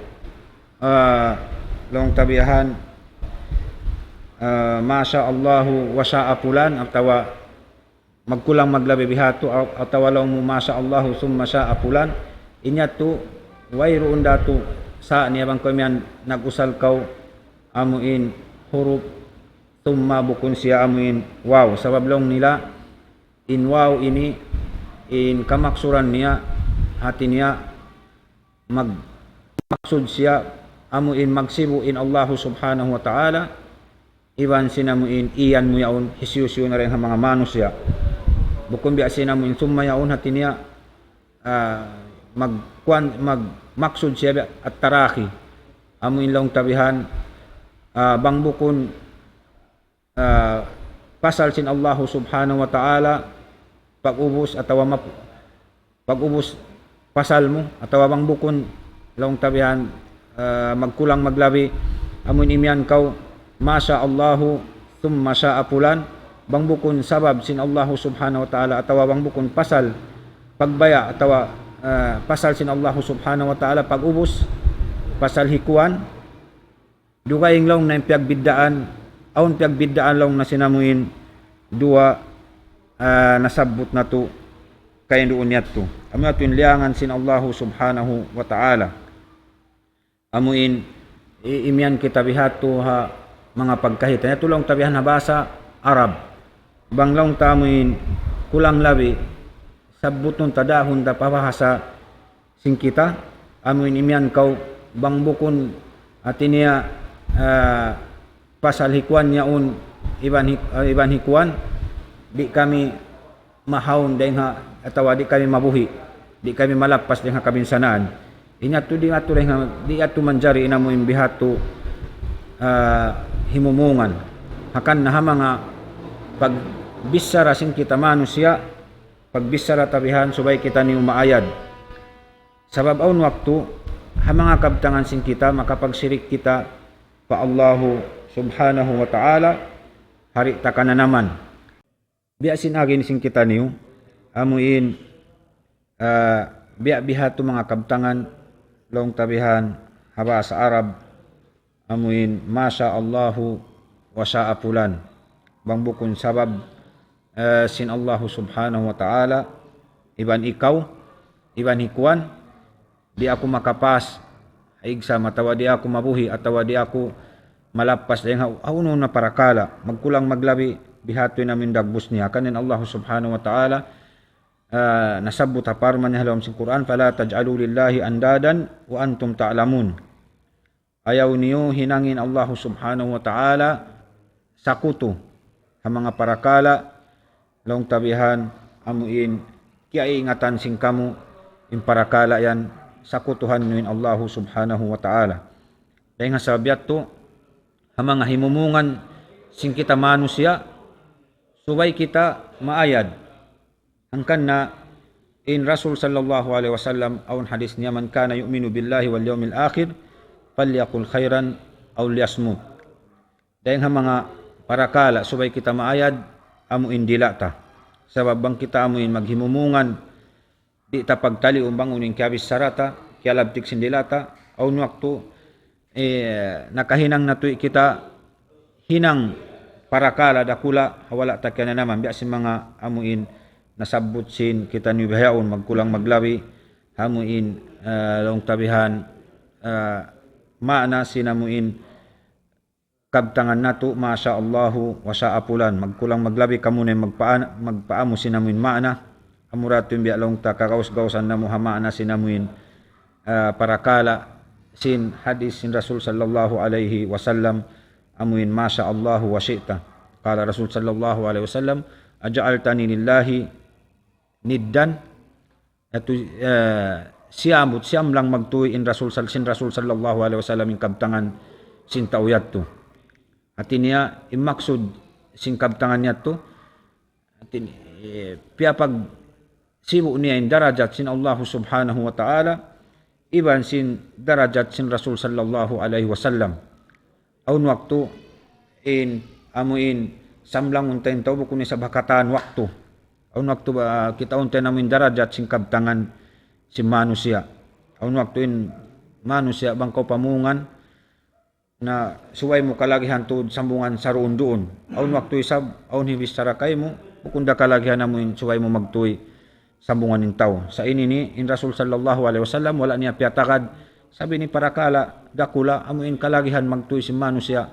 long tabihan masya Allahu wa syaa fulan atawa magkulang maglabi bihato atawa lang mo masya Allahu summa syaa fulan inya to wayroon dato sa niya bang kamian nagusal kaw amuin huruf tumma bukun siya amuin wow sabab lang nila in wow ini in kamaksuran niya hati niya maksud siya amuin magsibu in Allah subhanahu wa ta'ala iban sinamuin iyan mo yaon hisyusyo na rin ang mga manusia bukun biya sinamuin summa yaon hati niya magmaksud siya at taraki amuin lang tabihan bang bukun pasal sin Allah subhanahu wa ta'ala pag-ubos atawa pag-ubos pasal mo atawa bang bukun lang tabihan magkulang maglabi amun imyan kaw masya Allahu thumma syaa fulan bang bukun sabab sin Allah subhanahu wa ta'ala atawa bang bukun pasal pagbaya atawa pasal sin Allah subhanahu wa ta'ala pag-ubos pasal hikuan dugayng long na piagbiddaan aun piagbiddaan long na sinamuin dua nasabot na to kay doon niya to amun ato liangan sin Allah subhanahu wa ta'ala amuin imyan kita bihato ha mga pagkahitan ito lang tabihan na basa Arab banglong tamuin kulang labi sabuton tadahon da pabahasa sing kita amuin imyan kaw bang bukon atiniya pasal hikuan yaun iban hikuan di kami mahawon dahil ha atawa di kami mabuhi di kami malapas dahil ha kabinsanaan inyato di ato rin di ato manjari inamo yung bihato himumungan hakan na mga pagbisara sing kita manusia pagbisara tabihan subay kita ni umaayad sabab aun waktu ha mga kabtangan sing kita makapagsirik kita pa Allahu subhanahu wa ta'ala hari takana naman biasin agin sing kita niyo amuin biya-biha tu mga kabtangan long tabihan haba sa Arab amuin masya Allahu wa sya'a fulan bang bukun sabab sin Allahu subhanahu wa ta'ala iban ikaw iban hikuan di ako makapas igsa matawa di ako mabuhi atawa di ako malapas dayang hauno na parakala magkulang maglabi bihatoy namin dagbus niya kanin Allah subhanahu wa ta'ala nasabut haparman niya halawam sa Quran fala taj'alu lillahi andadan wa antum ta'lamun ayaw niyo hinangin Allah subhanahu wa ta'ala sakuto sa mga parakala long tabihan amuin kaya ingatan sing kamu in parakala yan sakutuhan niyo Allah subhanahu wa ta'ala dahil nga sabiat to ang mga himumungan sing kita manusia subay kita maayad angkan na in Rasul sallallahu alaihi wasallam aun hadis niya man kana yu'minu billahi wal yawmil akhir falyakul khairan aw liyasmut dahil nga mga parakala subay kita maayad amuin dilata sabab bang kita amuin maghimumungan di ta pagtali umbang uning kabis sarata kialabtik sindilata aw waktu nakahinang natuy kita hinang parakala dakula hawala ta kana naman biya si mga amuin nasabot sin kita ni bahaon magkulang maglawi hamuin long tabihan maana sinamuin kabtangan nato masya Allahu wa sya'a fulan magkulang maglabi kamo na magpaamo sinamuin maana amurato biya long ta kakaus-gausan na muhamana sinamuin parakala sin hadis sin Rasul sallallahu alaihi wasallam amuin masya Allahu wa syi'ta qala Rasul sallallahu alaihi wasallam aja'altani lillahi niddan atu siyam lang magtuy in Rasul sallallahu alaihi wasallam in kabtangan sin tauyat to atin niya imaksud sin kabtangan niya to atin piapag sibu niya in darajat sin Allah subhanahu wa ta'ala iban sin darajat sin Rasul sallallahu alaihi wasallam aun waktu in amuin samlang untain tao bukun sa bakatan waktu aun waktu kita untain namin darajat sin kabtangan si manusia aun waktu in manusia bangkaw pamungan na suway mo kalagihan tu sambungan sa roon doon aun waktu isab aun hibis sarakay mo bukun da kalagihan mo in suway mo magtuy sambungan ng tao sa ini ni in Rasul sallallahu alaihi wasallam wala niya piatakad sabi ni parakala dakula amuin kalagihan magtuy si manusia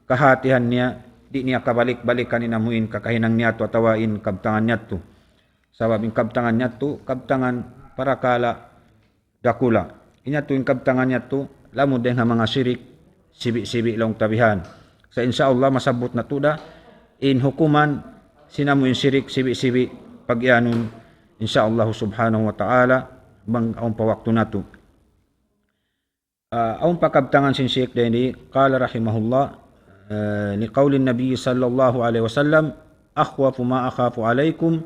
kahatihan niya di niya kabalik-balikan ni namuin kakahinang niya to atawain kabtangan niya to sababing kabtangan niya to kabtangan parakala dakula inya to in kabtangan niya to lamod den nga mga syirik sibi-sibi long tabihan sa insyaallah masabot na tuda in hukuman sinamuin syirik sibi-sibi pagyanon insyaallah subhanahu wa ta'ala bang aun pawakto nato aun pakabtangan sin Syekh deni qala rahimahullah ni qaulin nabiy sallallahu alaihi wasallam akhwafu ma akhafu alaikum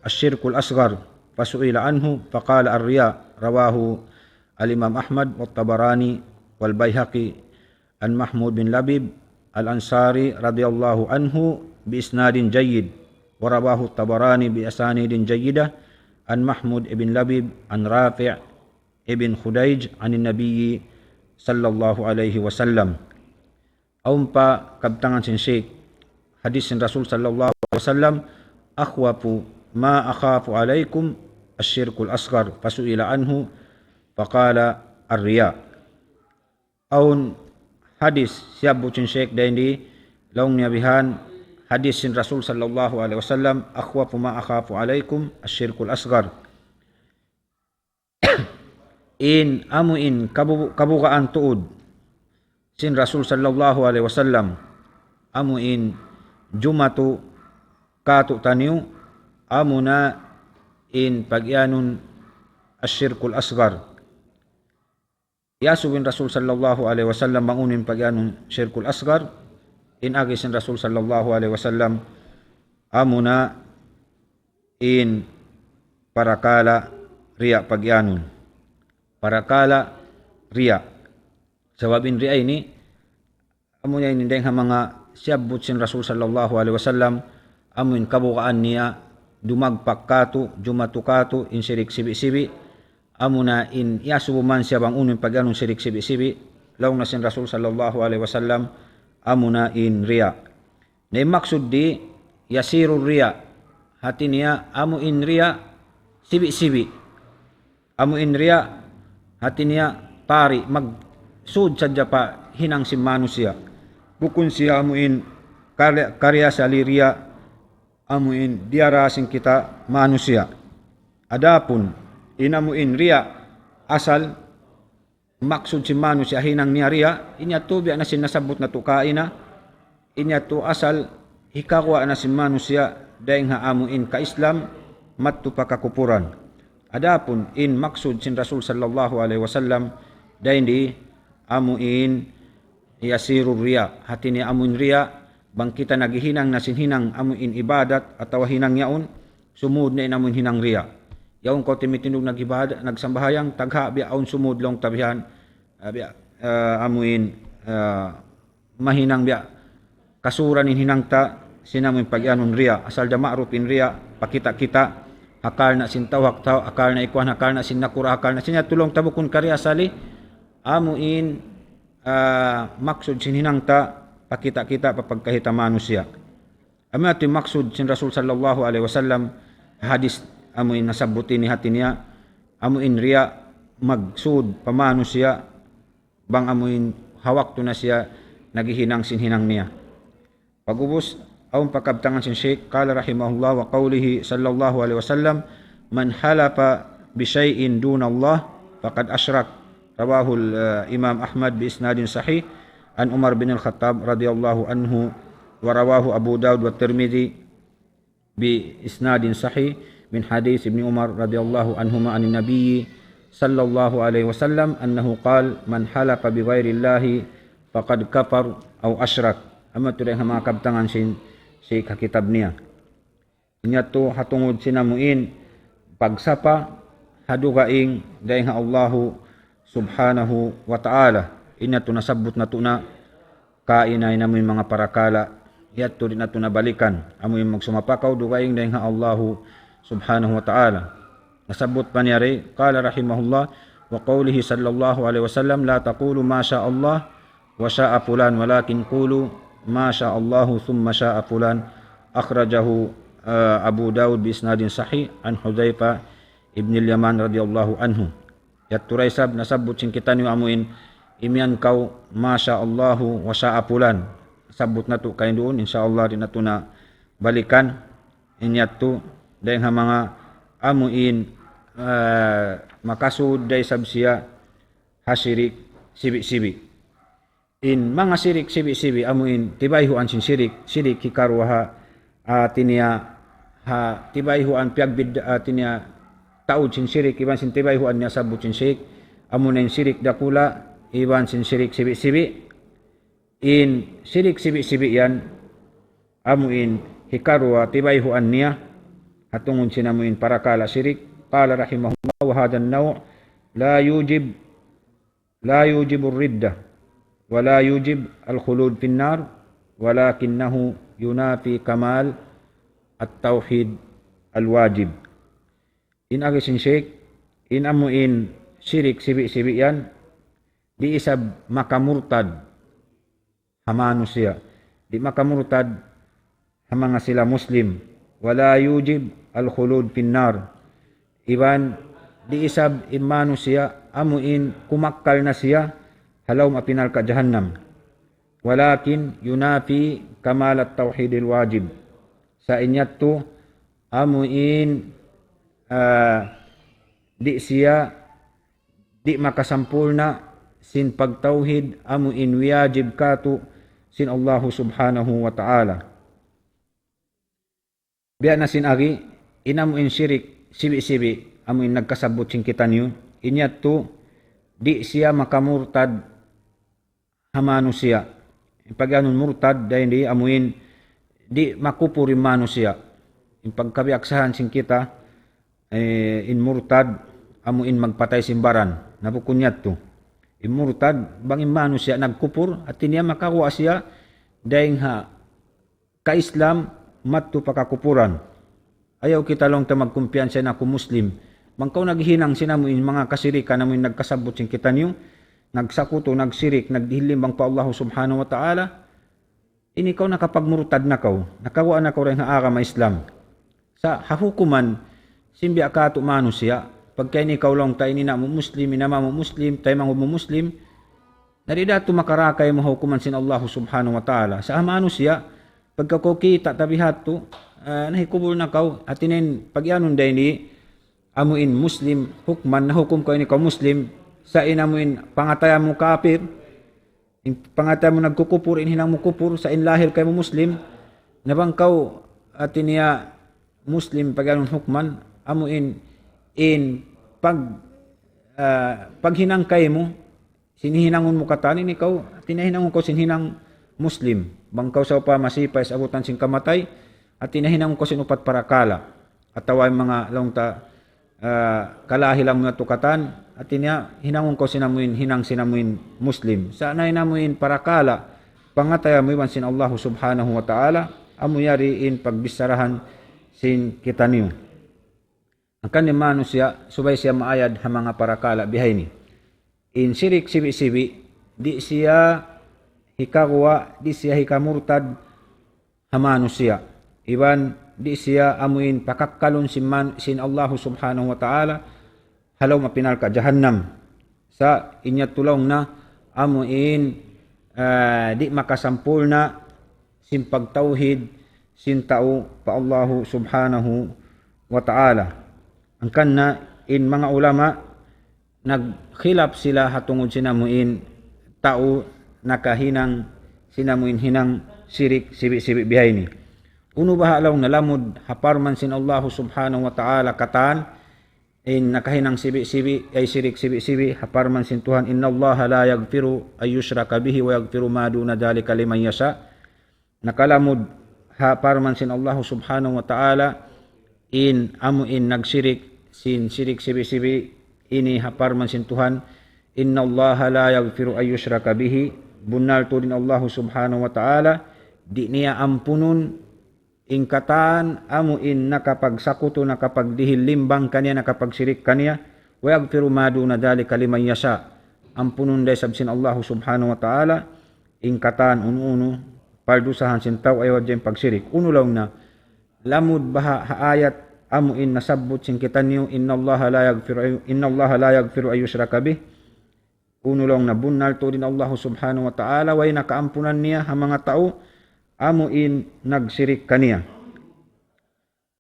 asyirkul asghar fasuila anhu faqala ar-riya rawahu al-imam Ahmad wa Tabarani wal Baihaqi an Mahmud bin Labib al-Ansari radhiyallahu anhu bi isnadin jayyid wa rawahu Tabarani bi asanidin jayyidah an Mahmud ibn Labib an Rafi' ibn Khudayj an Nabi sallallahu alaihi wasallam aun pa kabtangan sin Syekh hadis sin Rasul sallallahu alaihi wasallam akhwafu ma akhafu alaikum asyirkul asghar fasuila anhu faqala ar-riya aun hadis siabut sin Syekh daindi laung niyabihan hadis sin Rasul sallallahu alaihi wasallam akhwafu ma akhafu alaikum asyirkul asghar in amuin kabukaan tuod sin Rasul sallallahu alaihi wasallam amuin jumatu katu taniu amuna in pagyanon asyirkul asghar yasubin Rasul sallallahu alaihi wasallam mangunin pagyanon syirkul asghar in agi sin Rasul sallallahu alaihi wasallam amuna in parakala riya pagyanon parakala riya sababin riya ini amo niya inindeng mga siyabut sin Rasul sallallahu alaihi wasallam amuin kabukaan niya dumagpak kato jumatu kato in sirik sibi-sibi amuna in iasubuman siya bang unin pag-anong sirik sibi-sibi laong na sin Rasul sallallahu alaihi wasallam amuna in riya na maksud di yasiru riya hati niya amu in riya sibi-sibi amu in riya hati niya tari magsud sadya pa hinang si manusia bukun siya amu in karya sa riya amu in diarasin kita manusia adapun inamu in riya asal maksud si manusia hinang niya riya inya to biya na sinasabot na tukain na inya to asal hikakwa na si manusia dahil nga amuin ka Islam matto pa kakupuran adapun in maksud sin Rasul sallallahu alaihi wasallam dahil di amuin yasiru riya hati ni amuin riya bang kita naghihinang na sinhinang amuin ibadat atawa hinang yaon sumud na inamuin hinang riya yaon ko timitinug nagibadat nagsambahayang tagha biya aun sumud long tabihan biya amuin mahinang biya kasuran in hinang ta sinamuin pag-anon riya asal da ma'ruf in riya pakita kita akal na sin tawak taw akal na ikwan akal na sin nakura akal na sinya tulong tabukun karya sali amuin maksud sin hinang ta pakita kita papagkahita manusia amu ati maksud sin Rasul sallallahu alaihi wasallam hadis amuin nasabuti ni hati niya amuin riya magsud pamanusia bang amuin hawak to na siya naghihinang sinhinang niya pagubos aung pakabtangan sin Sheikh qala rahimahullah wa qawlihi sallallahu alaihi wasallam man halafa bi syai'in duna Allah faqad asyrak rawahu Imam Ahmad bi isnadin sahih an Umar bin Al-Khattab radhiyallahu anhu wa rawahu Abu Daud wa Tirmidzi bi isnadin sahih min hadis Ibn Umar radhiyallahu anhuma anin Nabi sallallahu alaihi wasallam annahu qala man halafa bi ghairi Allah faqad kafar aw asyrak amat tu mga kabtangan sin kakitab niya inya to hatungod sinamuin pagsapa hadugaing dahil nga Allahu subhanahu wa ta'ala inya to nasabot na to na kainay na mga parakala yat to din na to nabalikan amoy magsumapakaw dugaing dahil nga Allahu subhanahu wa ta'ala nasabot pa niya rin qala rahimahullah wa qawlihi sallallahu alaihi wasallam la taqulu ma sha Allah wa sha'a fulan walakin qulu ma sha Allahu thumma sha'a fulan akhrajahu Abu Daud bi isnadin sahih an Hudzaifah ibn al-Yaman radhiyallahu anhu yat turay sab nasabot sin kita ni amuin imyan kaw ma sha Allahu wa sha'a fulan sabot na to kay doon insyaallah din na to na balikan inyat to dahil nga mga amuin makasud day sabsiya hasirik sibi-sibi in mga sirik sibi-sibi amuin tibayhuan sin sirik hikarwa tiniya tibayhuan piagbid tiniya taud sin sirik iban sin tibayhuan niya sabot sin sirik amunin sirik dakula iban sin sirik sibi-sibi in sirik sibi-sibi yan amuin hikarwa tibayhuan niya hatungon sinamuin parakala sirik qala rahimahullah wa hadha an-naw' la yujib ar-riddah wa la yujib al-khulud fi an-nar walakinahu yunafi kamal at-tauhid al-wajib in agisin Sheikh in amuin sirik sibi-sibi yan di isab makamurtad hamano siya di makamurtad hamanga sila muslim wala yujib al-khulud finnar iban di isab imano siya amuin kumakkal na siya halaw mapinal ka jahannam walakin yunafi kamal at-tauhid al-wajib sa inyat to amuin di siya di makasampulna sin pagtauhid amuin wajib kato sin Allah subhanahu wa ta'ala biya na sinagi inamuin sirik sibi-sibi amuin nagkasabot sin kita niyo inyat to di siya makamurtad hamano siya pag anon murtad dahil di amuin di makupuri mano siya in pagkabiaksahan sin kita in murtad amuin magpatay simbaran nabukunyat to in murtad bang imano siya nagkupur at niya makakuha siya dahil ha ka-Islam matto pakakupuran. Ayaw kita lang ta magkumpiyansa na ako Muslim. Mangkaw naghinang sinamuin mga kasirikan namin nagkasabot sin kita niyo, nagsakuto, nagsirik, nagdihilimbang pa Allah subhanahu wa ta'ala, ini kaw nakapagmurtad na kaw, nakawa na kaw rin haara ma Islam. Sa hahukuman, simbi akato manusia, pagka ini kaw lang tayo nina mo Muslim, inama mo Muslim, tayo mga mo Muslim, naridato makarakay mo hukuman sin Allah subhanahu wa ta'ala. Sa manusia, pagka ko kita tabihat to, nahikubul na kaw, at inin pagyanon day ni, amuin Muslim, hukman, nahukum ko ini kaw Muslim, sa inamuin pangataya mo kafir, pangataya mo nagkukupur, inhinang mo kupur, sa inlahir kay mo Muslim, nabangkaw at iniya Muslim pagyanon hukman, amuin paghinang kay mo, sinihinangon mo katanin ikaw, tinahinangon ko sinhinang Muslim, bangkaw sa upa masipay sa abutan sing kamatay, at tinahinangon ko sinupat parakala, at taway mga langta kalahilang mga tukatan, at hinangon ko sinamuin, hinang sinamuin Muslim. Sa nainamuin parakala, pangataya mo iwan sin Allah subhanahu wa ta'ala, amuyariin pagbisarahan sin kita niyo. Ang kanimano siya, subay siya maayad ha mga parakala bihay ni. In sirik sibi-sibi, di siya hikakuwa, di siya hikamurtad, hamano siya. Iban, di siya amuin pakakkalon sin Allah subhanahu wa ta'ala, halaw mapinal ka, jahannam. Sa inyat tulong na, amuin, di makasampul na, sin pagtauhid, sin tao pa Allah subhanahu wa ta'ala. Ang kanna, in mga ulama, nagkhilap sila hatungod sinamuin tao nakahinang sinamuin hinang sirik sibi-sibi bihay ni. Uno bahalaw nalamod haparman sin Allah subhanahu wa ta'ala katan in nakahinang sibi-sibi ay sirik sibi-sibi haparman sin Tuhan inna Allah la yaghfiru ay yushraka bihi wa yaghfiru ma duna dhalika liman yasha. Nakalamod haparman sin Allah subhanahu wa ta'ala in amuin nagsirik sin sirik sibi-sibi ini haparman sin Tuhan inna Allah la yaghfiru ay yushraka bihi bunal to din Allah subhanahu wa ta'ala di niya ampunun ingkatan amuin nakapagsakuto nakapagdihil limbang kaniya nakapagsirik kaniya wa yaghfiru ma duna dhalika liman yasha ampunun day sabsin Allah subhanahu wa ta'ala ingkatan ununo paldusahan sin tao ay wadyan pagsirik uno lang na lamud baha haayat amuin nasabot sin kita niyo inna Allah la yaghfiru ay yushraka bih uno lang na bunal to din Allah subhanahu wa ta'ala way nakaampunan niya ang mga tao amuin nagsirik kaniya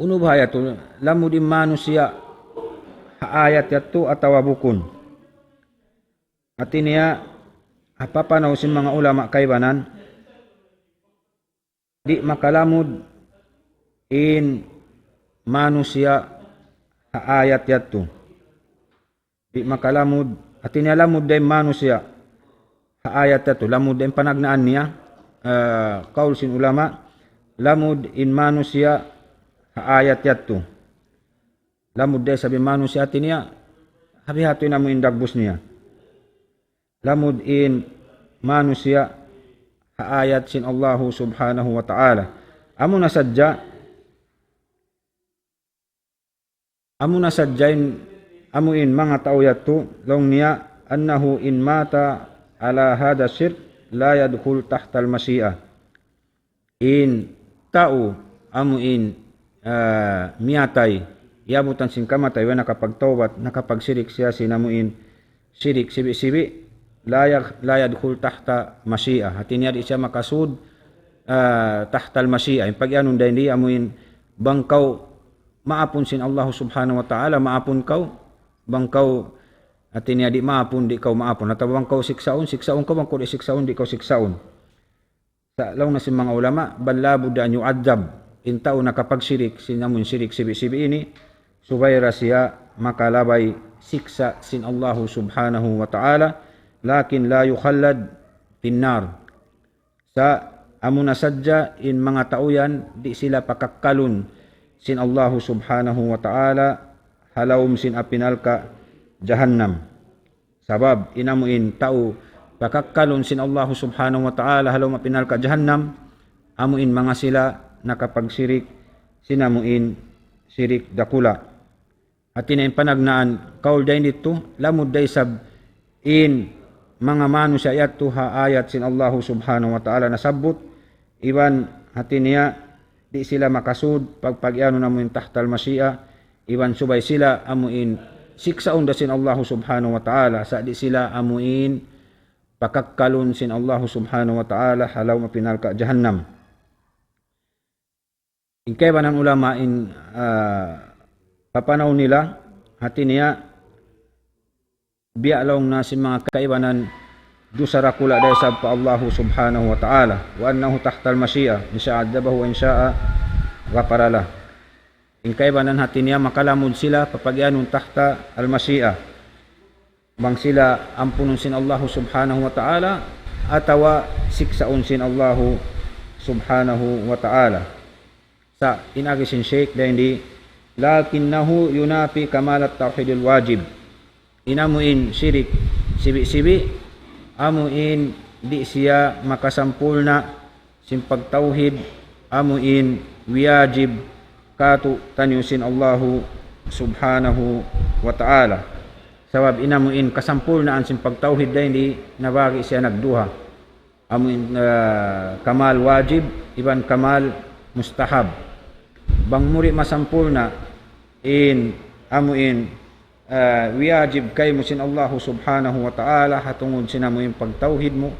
uno bahaya to lamud imano siya haayat yato atawa bukun at niya apapanaw sin mga ulama kaybanan di makalamud in manusia haayat yato di makalamud at inialamud day manusia haayat yato lamud day panagnaan niya kaul sin ulama lamud in manusia haayat yato lamud day sabi manusia atin niya habihato na mo indagbus niya lamud in manusia haayat sin Allah subhanahu wa ta'ala amo na sadjain amuin mga tao yato long niya annahu in mata ala hada shirk la yadkhul tahta al-masyiah in tao amuin miyatay yabutan sin kamatay wa nakapagtawbat nakapagsirik siya sinamuin sirik sibi-sibi la yadkhul tahta masyiah hatin yadi siya makasud tahta al-masyiah pag-anon dahil amuin bangkaw maapun sin Allah subhanahu wa ta'ala maapun kau bangkaw atin niya di maapun di kau maapun at bangkaw siksaon ka bangkaw di siksaon di kau siksaon sa law na sin mga ulama balabud an yu'adzab in tao nakapagsirik sinamun sirik sibi-sibi ini subayra siya makalabay siksa sin Allah subhanahu wa ta'ala lakin la yukhallad pinnar sa amuna sadja in mga tao yan di sila pakakkalun sin Allah subhanahu wa ta'ala halawum sin apinalka jahannam sabab inamuin tao pakakkalon sin Allah subhanahu wa ta'ala halawum apinalka jahannam amuin mga sila nakapagsirik sinamuin sirik dakula. At tinayin panagnaan kaul dahin dito lamud day sab in mga manusia ayat tuha ayat sin Allahu subhanahu wa ta'ala nasabot iban hatin niya di sila makasud pagpagyano namuin tahtal masya iban subay sila amuin siksaon da sin Allahu subhanahu wa ta'ala sa di sila amuin pakakkalon sin Allahu subhanahu wa ta'ala halaw mapinalka jahannam. Ingkay ba ng ulama in papanaw nila hati niya biyalong na si mga kaibanan dusara kula dahil sa pa Allahu subhanahu wa ta'ala wa annahu tahtal masya in sha'a adabahu wa in sha'a ghafarala. Ingkay ba ng hati niya makalamod sila papagyanong tahta al masya bang sila ampunon sin Allahu subhanahu wa ta'ala atawa siksaon sin Allahu subhanahu wa ta'ala. Sa inagi sin Sheikh dahil di lakinnahu yunafi kamalat tauhidil wajib inamuin syirik sibi-sibi amuin di siya makasampulna sin pagtauhid amuin wajib katu tanyusin Allahu subhanahu wa ta'ala sabab inamuin kasampulnaan sin pagtauhid dahil di nabagi siya nagduha amuin kamal wajib iban kamal mustahab bang muri masampulna in amuin wajib kay mo sin Allahu subhanahu wa ta'ala hatungod sinamuin pagtauhid mo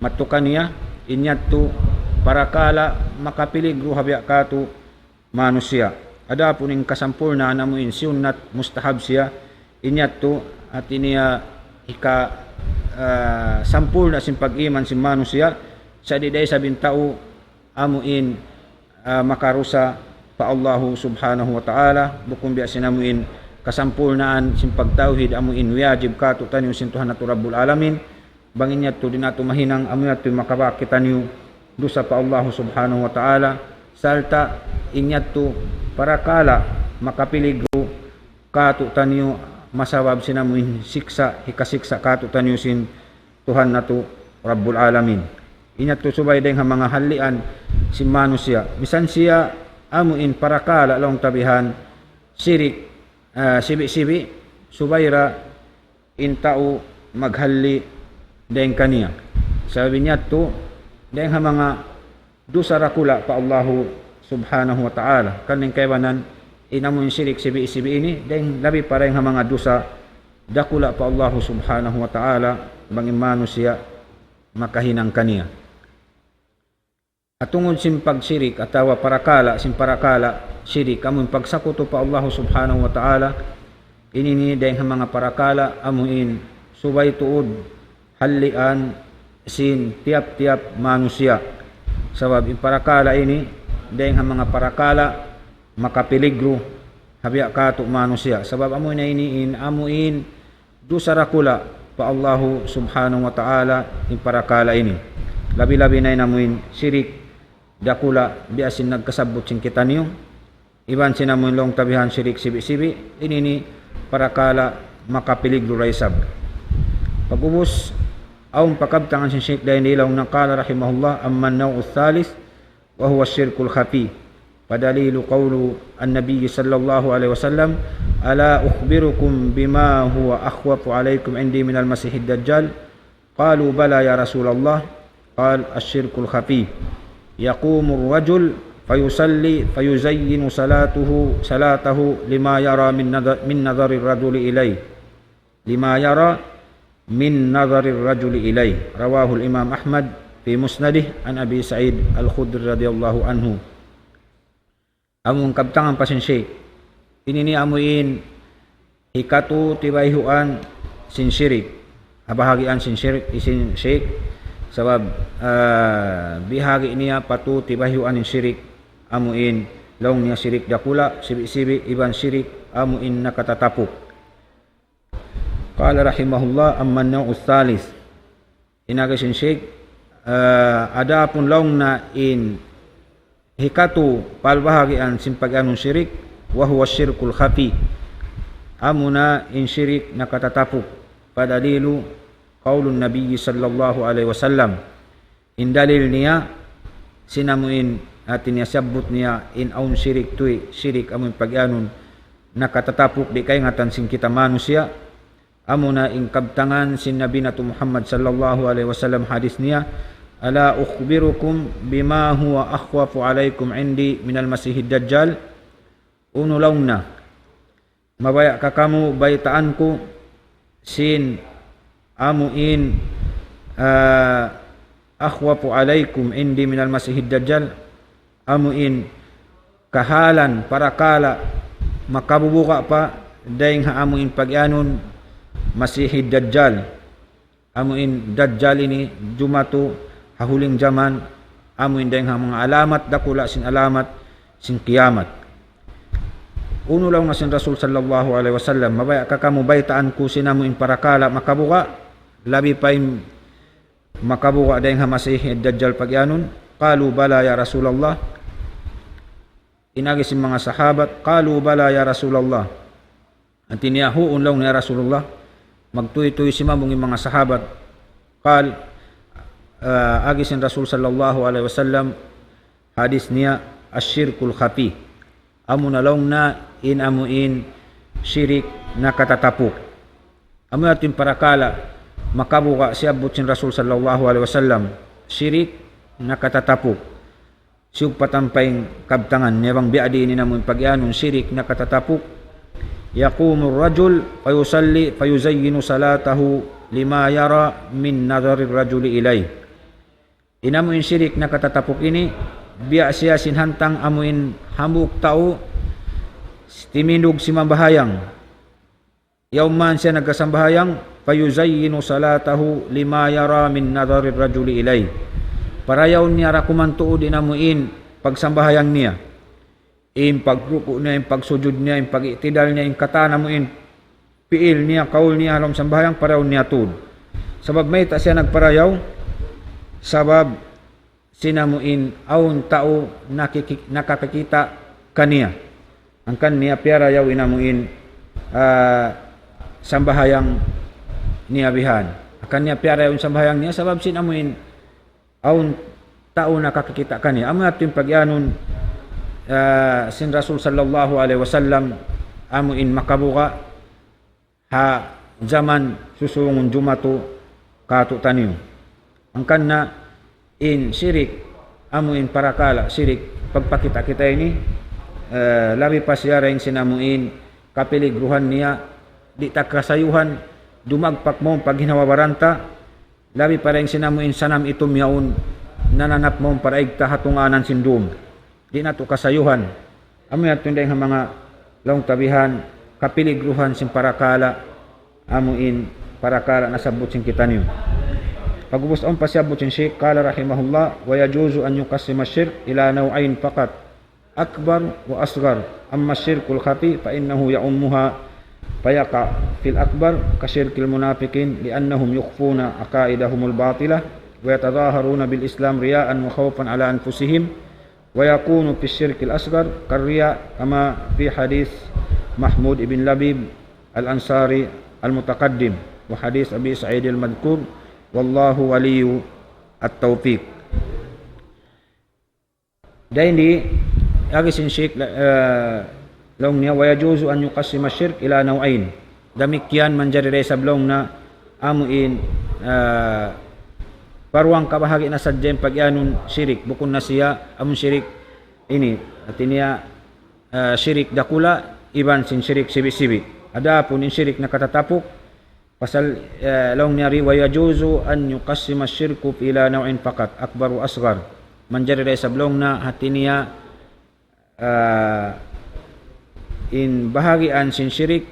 matukan niya inyadto para kala makapiligro habya katu manusia adapun ing kasampulna namuin sunnat mustahab siya inyadto at iniya ika sampul na sin pag-iman sin manusia sa diday sabing tao amuin makarusa pa Allahu subhanahu wa ta'ala bukong biya sinamuin kasampurnaan sin pagtauhid amuin wajib katu tanyo sin Tuhan natu Rabbul Alamin bangin niya to din ato mahinang amuin nato makabakit tanyo dusa pa Allahu subhanahu wa ta'ala salta inyat to para kala makapiligro katu tanyo masawab sinamuin siksa hikasiksa katu tanyo sin Tuhan natu Rabbul Alamin inyat to subay deng mga halian si manusia bisan siya amuin para kala long tabihan sirik sibi-sibi subayra intao maghalli deng kaniya sabi niya to deng mga dusara kula pa Allahu subhanahu wa ta'ala kaning kaywanan inamuin sirik sibi-sibi ini deng labi para yung mga dusa dakula pa Allahu subhanahu wa ta'ala bang manusia makahinang kaniya. At tungod sin pagsirik atawa parakala sin parakala sirik amun pagsakuto pa Allah subhanahu wa ta'ala inini dahil mga parakala amuin subay tuod halian sin tiap-tiap manusia sabab in parakala ini dahil mga parakala makapiligro habya kato manusia sabab amuin na iniin amuin dusarakula pa Allah subhanahu wa ta'ala in parakala ini labi-labi na inamuin sirik dakula biasin nagkasabot sin kita niyo iban sinamuin long tabihan sirik sibi-sibi inini para kala makapiligro raisab pagubos aung pakabtangan sin Sheikh dahin ilaw na kala rahimahullah amman naw'u thalis wa huwa syirkul khafi padalilu qawlu an-nabiy sallallahu alaihi wasallam ala ukhbirukum bima huwa akhwafu alaikum indi minal masihid dajjal qalu bala ya Rasulullah qal asyirkul khafi يقوم الرجل فيصلي فيزين صلاته لما يرى من نظر الرجل إليه لما يرى من نظر الرجل إليه رواه الإمام أحمد في مسنده عن أبي سعيد الخدري رضي الله عنه. Among kabtangan pa sin Sheikh inini amuin hikatu tibayhuan sin syirik habahagian sin syirik isin Sheikh sabab bihagi niya patu tibahyuan in syirik amuin long niya syirik dakula sibi-sibi iban syirik amuin nakatatapok qala rahimahullah amman naw'u thalis inagasin Sheikh ada pun long na in hikatu palbahagian simpaganon syirik wa huwa syirkul khafi amuna in syirik nakatatapok padalilu qaulun Nabi sallallahu alaihi wasallam in dalil niya sinamuin atin niya sabot niya in aun syirik tuy syirik amun pagyanon nakatatapok di kay ngatan sing kita manusia amuna ing kabtangan sin Nabi natu Muhammad sallallahu alaihi wasallam hadis niya ala ukhbirukum bima huwa akhwafu alaikum indi minal masihid dajjal unulawna mabaya ka kamu baytaanku sin amuin akhwafu alaikum indi minal masihid dajjal amuin kahalan parakala makabubuka pa daing haamuin pagyanon masihid dajjal amuin dajjal ini jumatu hahuling zaman amuin daing mga alamat dakula sin alamat sin kiamat uno lang na sin Rasul sallallahu alaihi wasallam mabaya ka kamu baytaan ko sinamuin parakala makabuka labi pa makabuka daing masihid dajjal pagyanon qalu bala ya Rasulullah inagi si mga sahabat qalu bala ya Rasulullah antiniya huun lang ni Rasulullah magtuy-tuy si mamong mga sahabat qal agi sin Rasul sallallahu alaihi wasallam hadis niya asyirkul khafi amun along na amuin syirik na katatapok amun atin parakala makabuka siabot sin Rasul sallallahu alaihi wasallam syirik na katatapok siyug patampayng kabtangan nebang biadi ni namun pagyanon syirik na katatapok yaqumu rajul fayusalli fayuzayyinu salatahu lima yara min nadhari rajuli ilay inamuin syirik na katatapok ini biya siya sinhantang amuin hamuk tao timindog si mambahayang yauman siya nagkasambahayang fayuzayyinu salatahu lima yara min nadhari rajuli ilay parayaw niya rakumantuod inamuin pagsambahayang niya in pagruko niya in pagsujud niya in pagitidal niya in katana mo in piil niya kaul niya halom sambahayang parayaw niya tud sabab may ta siya nagparayaw sabab sinamuin aun tao nakakakita kaniya ang kaniya parayaw inamuin sambahayang niya bihan akan niya parayaw sambahayang niya sabab sinamuin aun tao nakakita kaniya amo atin pagyanon sin Rasul sallallahu alaihi wasallam amuin makabuka ha zaman susungon jumatu kato taniyo ang kanna in syirik amuin parakala syirik pagpakita kita ini labi pa siya rin sinamuin kapiligruhan niya di takasayuhan dumagpak mo paghinawabaranta labi pa rin sinamuin sanam itom yaon nananap mo para igta hatunganan sindum di na to kasayuhan amoy ato yung mga laong tabihan kapiligruhan sin parakala amuin parakala nasabot sin kita niyo pagubos on pasyabot sin Sheikh kala rahimahullah wa yajuzu an yuqassima ash-shirk ila naw'ain faqat akbar wa asghar amma ash-shirkul khafi fa innahu ya'ummuha فيقع في الأكبر كشرك المنافقين لأنهم يخفون عقائدهم الباطلة ويتظاهرون بالإسلام رياء وخوفا على أنفسهم ويكون في الشرك الأصغر كالرياء كما في حديث محمود بن لبيب الأنصاري المتقدم وحديث أبي سعيد المذكور والله ولي التوفيق ديني أغسن شيك long niya wa yajuzu an yuqassima ash-shirk ila naw'ain damikian manjari sa blong na amuin paruang kabahagi na sadjem pagyanon syirik bukon na siya amun syirik ini atinya syirik dakula iban sin syirik sibi-sibi adapun in syirik na katatapok pasal long niya ri wa yajuzu an yuqassima ash-shirku ila naw'in faqat akbar wa asghar manjari sa blong na hatinya in bahagian sin syirik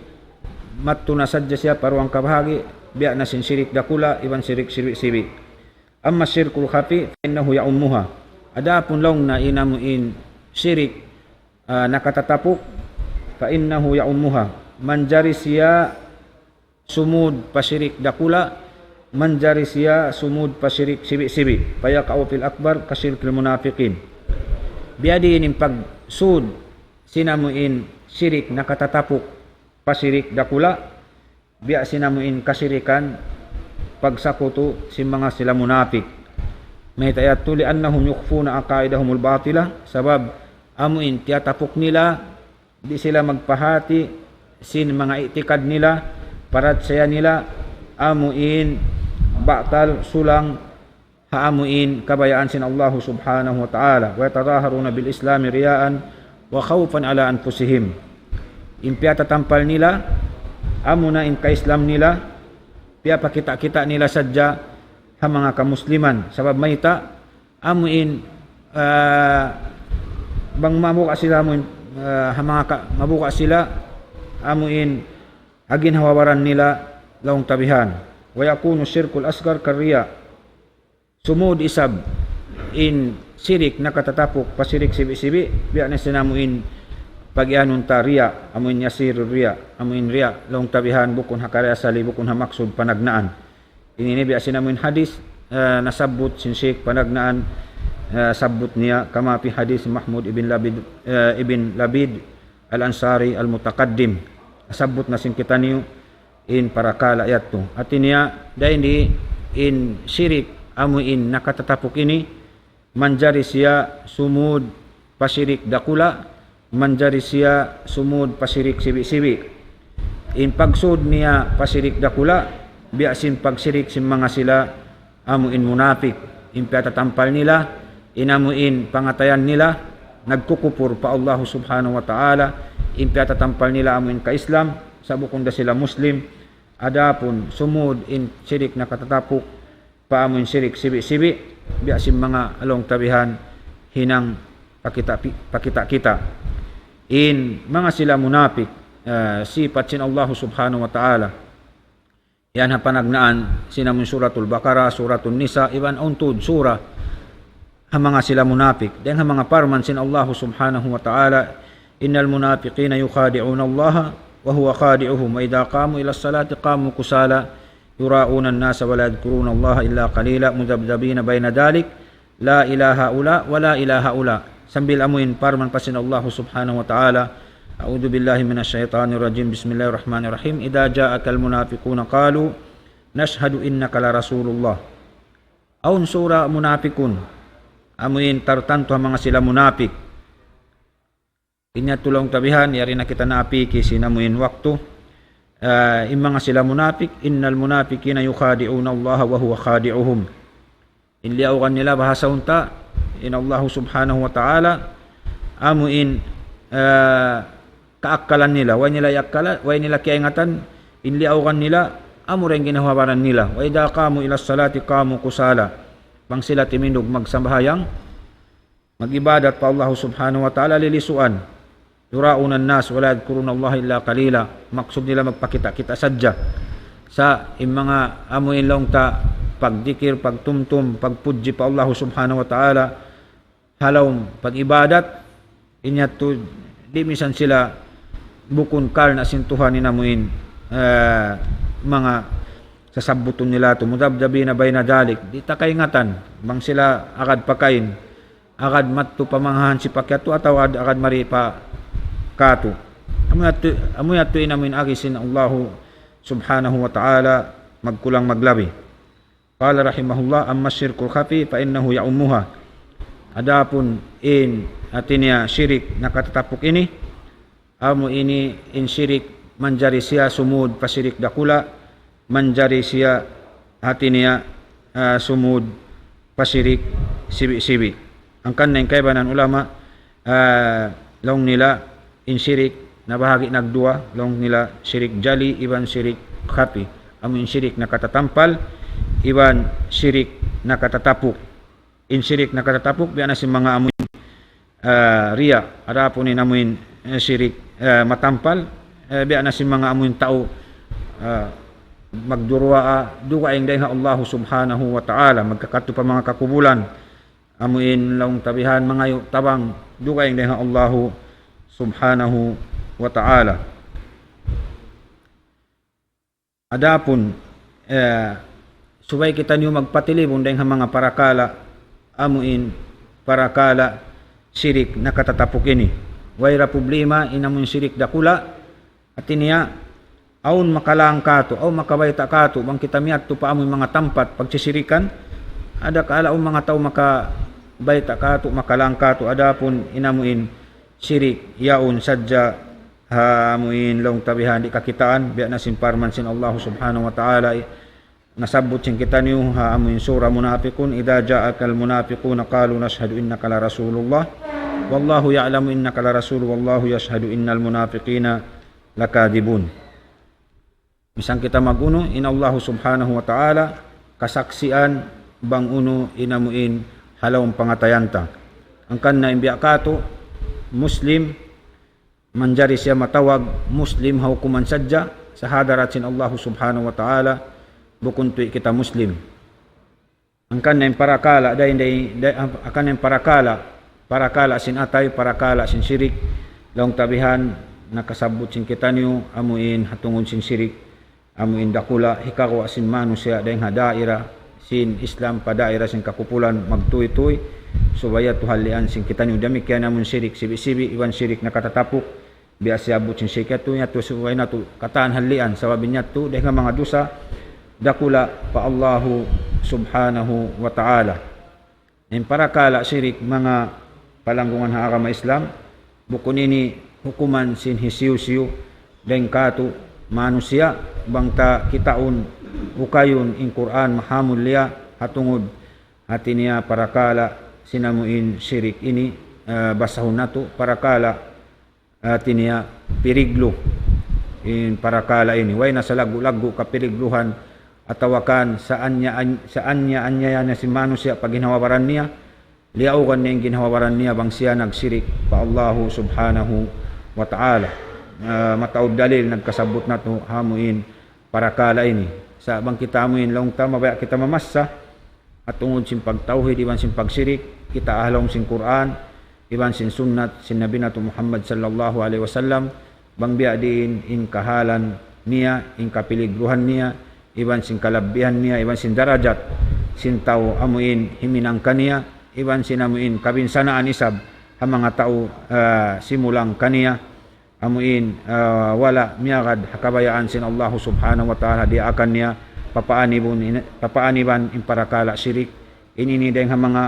mattu na sadya siya paruang kabahagi biya na sin syirik dakula iban syirik sibi amma syirkul khafi fa innahu ya'ummuha adapun long na inamuin syirik nakatatapok fa innahu ya'ummuha manjari siya sumud pasyirik dakula manjari siya sumud pasyirik sibi fayaqa'u fil akbar kasyirkil munafiqin biya din pagsud sinamuin syirik nakatatapok pasyirik dakula biya sinamuin kasirikan pagsakuto si mga sila munafik may tayat tuli annahum yukhfuna aqaidahumul batila, sabab amuin tiyatapok nila, di sila magpahati sin mga itikad nila, parat saya nila amuin batal sulang haamuin kabayaan sin Allah subhanahu wa ta'ala, wa yatadaharuna bil islami riyaan wa khawfan ala anfusihim. Impia tatampal nila amuna in ka-islam nila, pia pakita-kita nila sadya ha mga kamusliman, sabab mayta amuin bang mabuka sila amuin ha mga mabuka sila amuin agin hawawaran nila laong tabihan. Wa yakunu syirkul asgar karriya, sumud isab in sirik nakatatapok pasirik sibi-sibi, biya na sinamuin pagyanon ta riya, amuin yasir riya, amuin riya laong tabihan bukun hakarya sali bukun hamaksud panagnaan. Ini biya sinamuin hadis nasabut sin syekh panagnaan sabut niya kama fi hadis Mahmud ibn Labid al-Ansari al-Mutaqaddim, nasabut na sin kita niyo in parakala ayat to. At niya dahil di in syirik amuin nakatatapok ini manjari siya sumud pasirik dakula, manjari siya sumud pasirik sibi-sibi. In pagsud niya pasirik dakula, biasin pagsirik sin mga sila amuin munafik. In tatampal nila, inamuin pangatayan nila, nagkukupur pa Allah subhanahu wa ta'ala. In tatampal nila amuin ka-Islam, sabukong da sila Muslim. Adapun sumud in sirik na katatapok, paamuin sirik sibi-sibi, biasin mga along tabihan hinang pakita kita. In mga sila munafik, sifat sin Allah subhanahu wa ta'ala. Yan ha panagnaan sinamun suratul Baqarah, suratul Nisa, iban untud surah ha mga sila munafik. Den ha mga parman sin Allah subhanahu wa ta'ala, innal munafiqina yukhadi'una Allah wa huwa khadi'uhum wa idha qamu ila salati qamu kusala yura'una an-nasa wa la yadhkuruna Allah illa qalila mudabdabina baina dalik la ilaha ula wa la ilaha ula. Sambil amuin parman pasin Allah subhanahu wa ta'ala, a'udzu billahi minasyaitonir rajim, bismillahirrahmanirrahim, idza ja'akal munafiquna qalu nashhadu innaka la rasulullah. Aun surah munafiqun amuin tartanto mga sila munafik. Inya tulong tabihan yari na kita naapiki sinamuin waktu mga sila munafik, innal munafiqina yukhadi'una Allah wa huwa khadi'uhum. Inliawan nila bahasa unta in Allah subhanahu wa ta'ala amuin kaakalan nila, way nila yakala, way nila kiingatan, inliawan nila amo ring ginahawaran nila. Wa idha qamu ila salati qamu kusala, bang sila timindog magsambayang magibadat pa Allah subhanahu wa ta'ala lilisuan, yura'una an-nas wa la yadhkuruna Allah illa qalila, maksud nila magpakita-kita sadya sa mga amuin long ta pagdikir, pagtumtum, pagpudji pa Allah subhanahu wa ta'ala, halaw pag-ibadat inya to di misan sila bukun kal na sintuhan ni namuin mga sasabuton nila to mudabdabi na bay na dalik, di takaingatan bang sila agad pakain, agad matto pamanghan si pakyato ataw agad mari pa kato. Amoy ato inamuin agisin Allah subhanahu wa ta'ala magkulang maglabi. Qala rahimahullah, amma syirkul khafi fa innahu ya'ummuha. Adapun in atinya syirik nakatatapok ini, amo ini in syirik manjari siya sumud pasirik dakula, manjari siya atinya sumud pasirik sibi-sibi. Ang kanang kaibanan ulama long nila in syirik na bahagi nagdua, long nila syirik jali iban syirik khafi. Amo in syirik nakatatampal iban syirik nakatatapok. In syirik nakatatapok biya na si mga amuin riya, adapun ni namuin syirik matampal, biya na si mga amuin tao magdurwa duwa ing dayha Allah subhanahu wa ta'ala, magkakato pa mga kakubulan amuin laong tabihan mga tabang duwa ing dayha Allah subhanahu wa ta'ala. Adapun subay kita niyo magpatilibon dayha mga parakala amuin parakala syirik nakatatapok ini. Wayra problema inamun syirik dakula at niya aun makalang kato o makabayta kato bang kita miat to pa amoy mga tampat pagsisirikan ada kaalaong mga tao makabayta kato makalangka to adapun inamuin syirik yaun sadya hamuin long tabihan di kakitaan biya na simparman sin Allah subhanahu wa ta'ala nasabot sin kita niyo hamuin surah munafiqun idza ja'akal munafiquna qalu nashhadu innaka la rasulullah wallahu ya'lamu innaka la rasul wallahu yashhadu innal munafiqina lakadibun. Misang kita maguno in Allah subhanahu wa ta'ala kasaksian bang uno inamuin halawang pangatayanta ang kanna imbiya kato muslim manjari siya matawag muslim hukuman sadya sa hadarat sin Allah subhanahu wa ta'ala bukun tuy kita muslim ang kanna yung parakala akan yung parakala sin atay parakala sin syirik laong tabihan nakasabot sin kita niyo amuin hatungon sin syirik amuin dakula hikawa sin manusia dahil daira sin Islam pa daira sin kakupulan magtuy-tuy subaya tuhalian sin kita niyo damikian amun syirik sibi-sibi iwan syirik nakatatapok biasa abot sin syirik ito yato subaya na to kataan halian sababin niya to dahil mga dusa dakula pa Allahu subhanahu wa ta'ala in parakala syirik mga palanggungan ha agama Islam bukun ini hukuman sin hisiu-siu dahil kato manusia bangta kitaun ukayon in Quran mahamul liya hatungod hati niya parakala sinamuin syirik ini basahon nato parakala hati niya piriglo in parakala ini way nasa lagu-lagu kapirigluhan atawakan saan niya anya na si manusia pag ginawawaran niya liaukan niya yung ginawawaran niya bang siya nagsirik pa Allahu subhanahu wa ta'ala mataod dalil nagkasabot na to hamuin parakala ini sa bang kita hamuin long tama baya kita mamassa at tungod sin pagtauhid iban sin pagsirik kita ahlom sin Quran iban sin sunnat sin Nabi nato Muhammad sallallahu alaihi wasallam bang biya din in kahalan niya in kapiligruhan niya iban sin kalabihan niya iban sin darajat sin tao amuin himinang kaniya iban sin amuin kabinsanaan isab ha mga tao simulang kaniya amuin wala miyagad hakabayaan sin Allah subhanahu wa ta'ala di akan niya papaaniban in parakala syirik inini dahil mga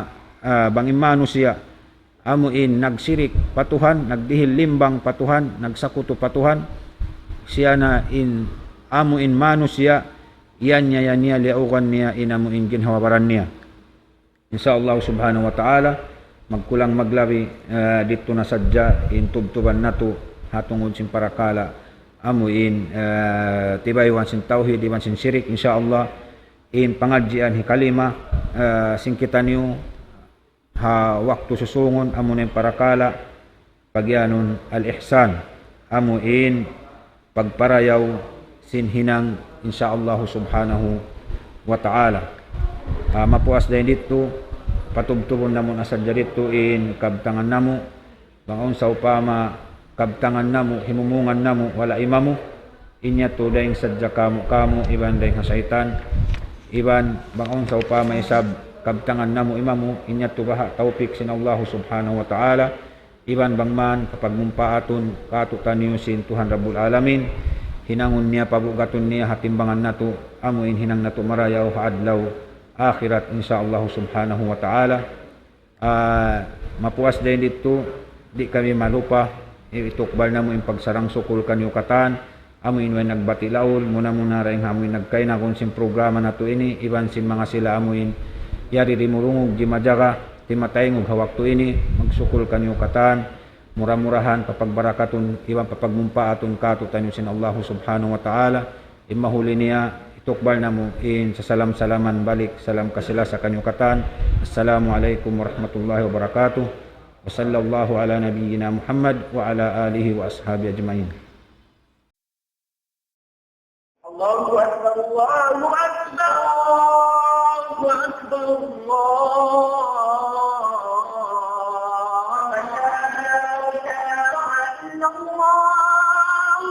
bangimano siya amuin nagsirik patuhan nagdihil limbang patuhan nagsakuto patuhan siya na in amuin mano siya yan niya liaukan niya inamuin ginhawabaran niya insyaallah subhanahu wa ta'ala magkulang maglabi dito na sadya in tubtuban nato hatungod sin parakala amuin tibaywan sin tauhid iwan sin syirik insyaallah in pangadjian hikalima sin kita niyo ha waktu susungon amunin parakala pagyanon al-ihsan amuin pagparayaw sin hinang insyaallah subhanahu wa ta'ala mapuas din dito patubtubon namon asadya dito in kabtangan namo bangon sa upama kabtangan namo himumungan namo wala imamu inya to daing sadya kamo iban daing hasaitan iban bangon sa upama isab kabtangan namo imamu inya to baha taupik sin Allah subhanahu wa ta'ala iban bangman kapag mumpaaton katutan niyo sin Tuhan Rabbul Alamin hinangon niya pabugaton niya hatimbangan nato amuin hinang nato marayaw haadlaw akhirat insyaallah subhanahu wa ta'ala mapuas din dito di kami malupa itukbal na mo yung pagsarang sukul kanyo katan amuin way nagbatilaol muna rin amuin nagkay na kung sin programa na to ini iban sin mga sila amuin yari rimurungog gimadyaga timatay ngog hawak to ini magsukul kanyo katan mura-murahan papagbarakaton iban papagmumpa aton kato tanyo sin Allah subhanahu wa ta'ala imahuli niya itukbal na mo in sa salam-salaman balik salam kasila sa kanyo katan assalamu alaikum warahmatullahi wabarakatuh وصلى الله على نبينا محمد وعلى آله وأصحابه أجمعين. الله أكبر الله أكبر الله أكبر الله لا إله إلا الله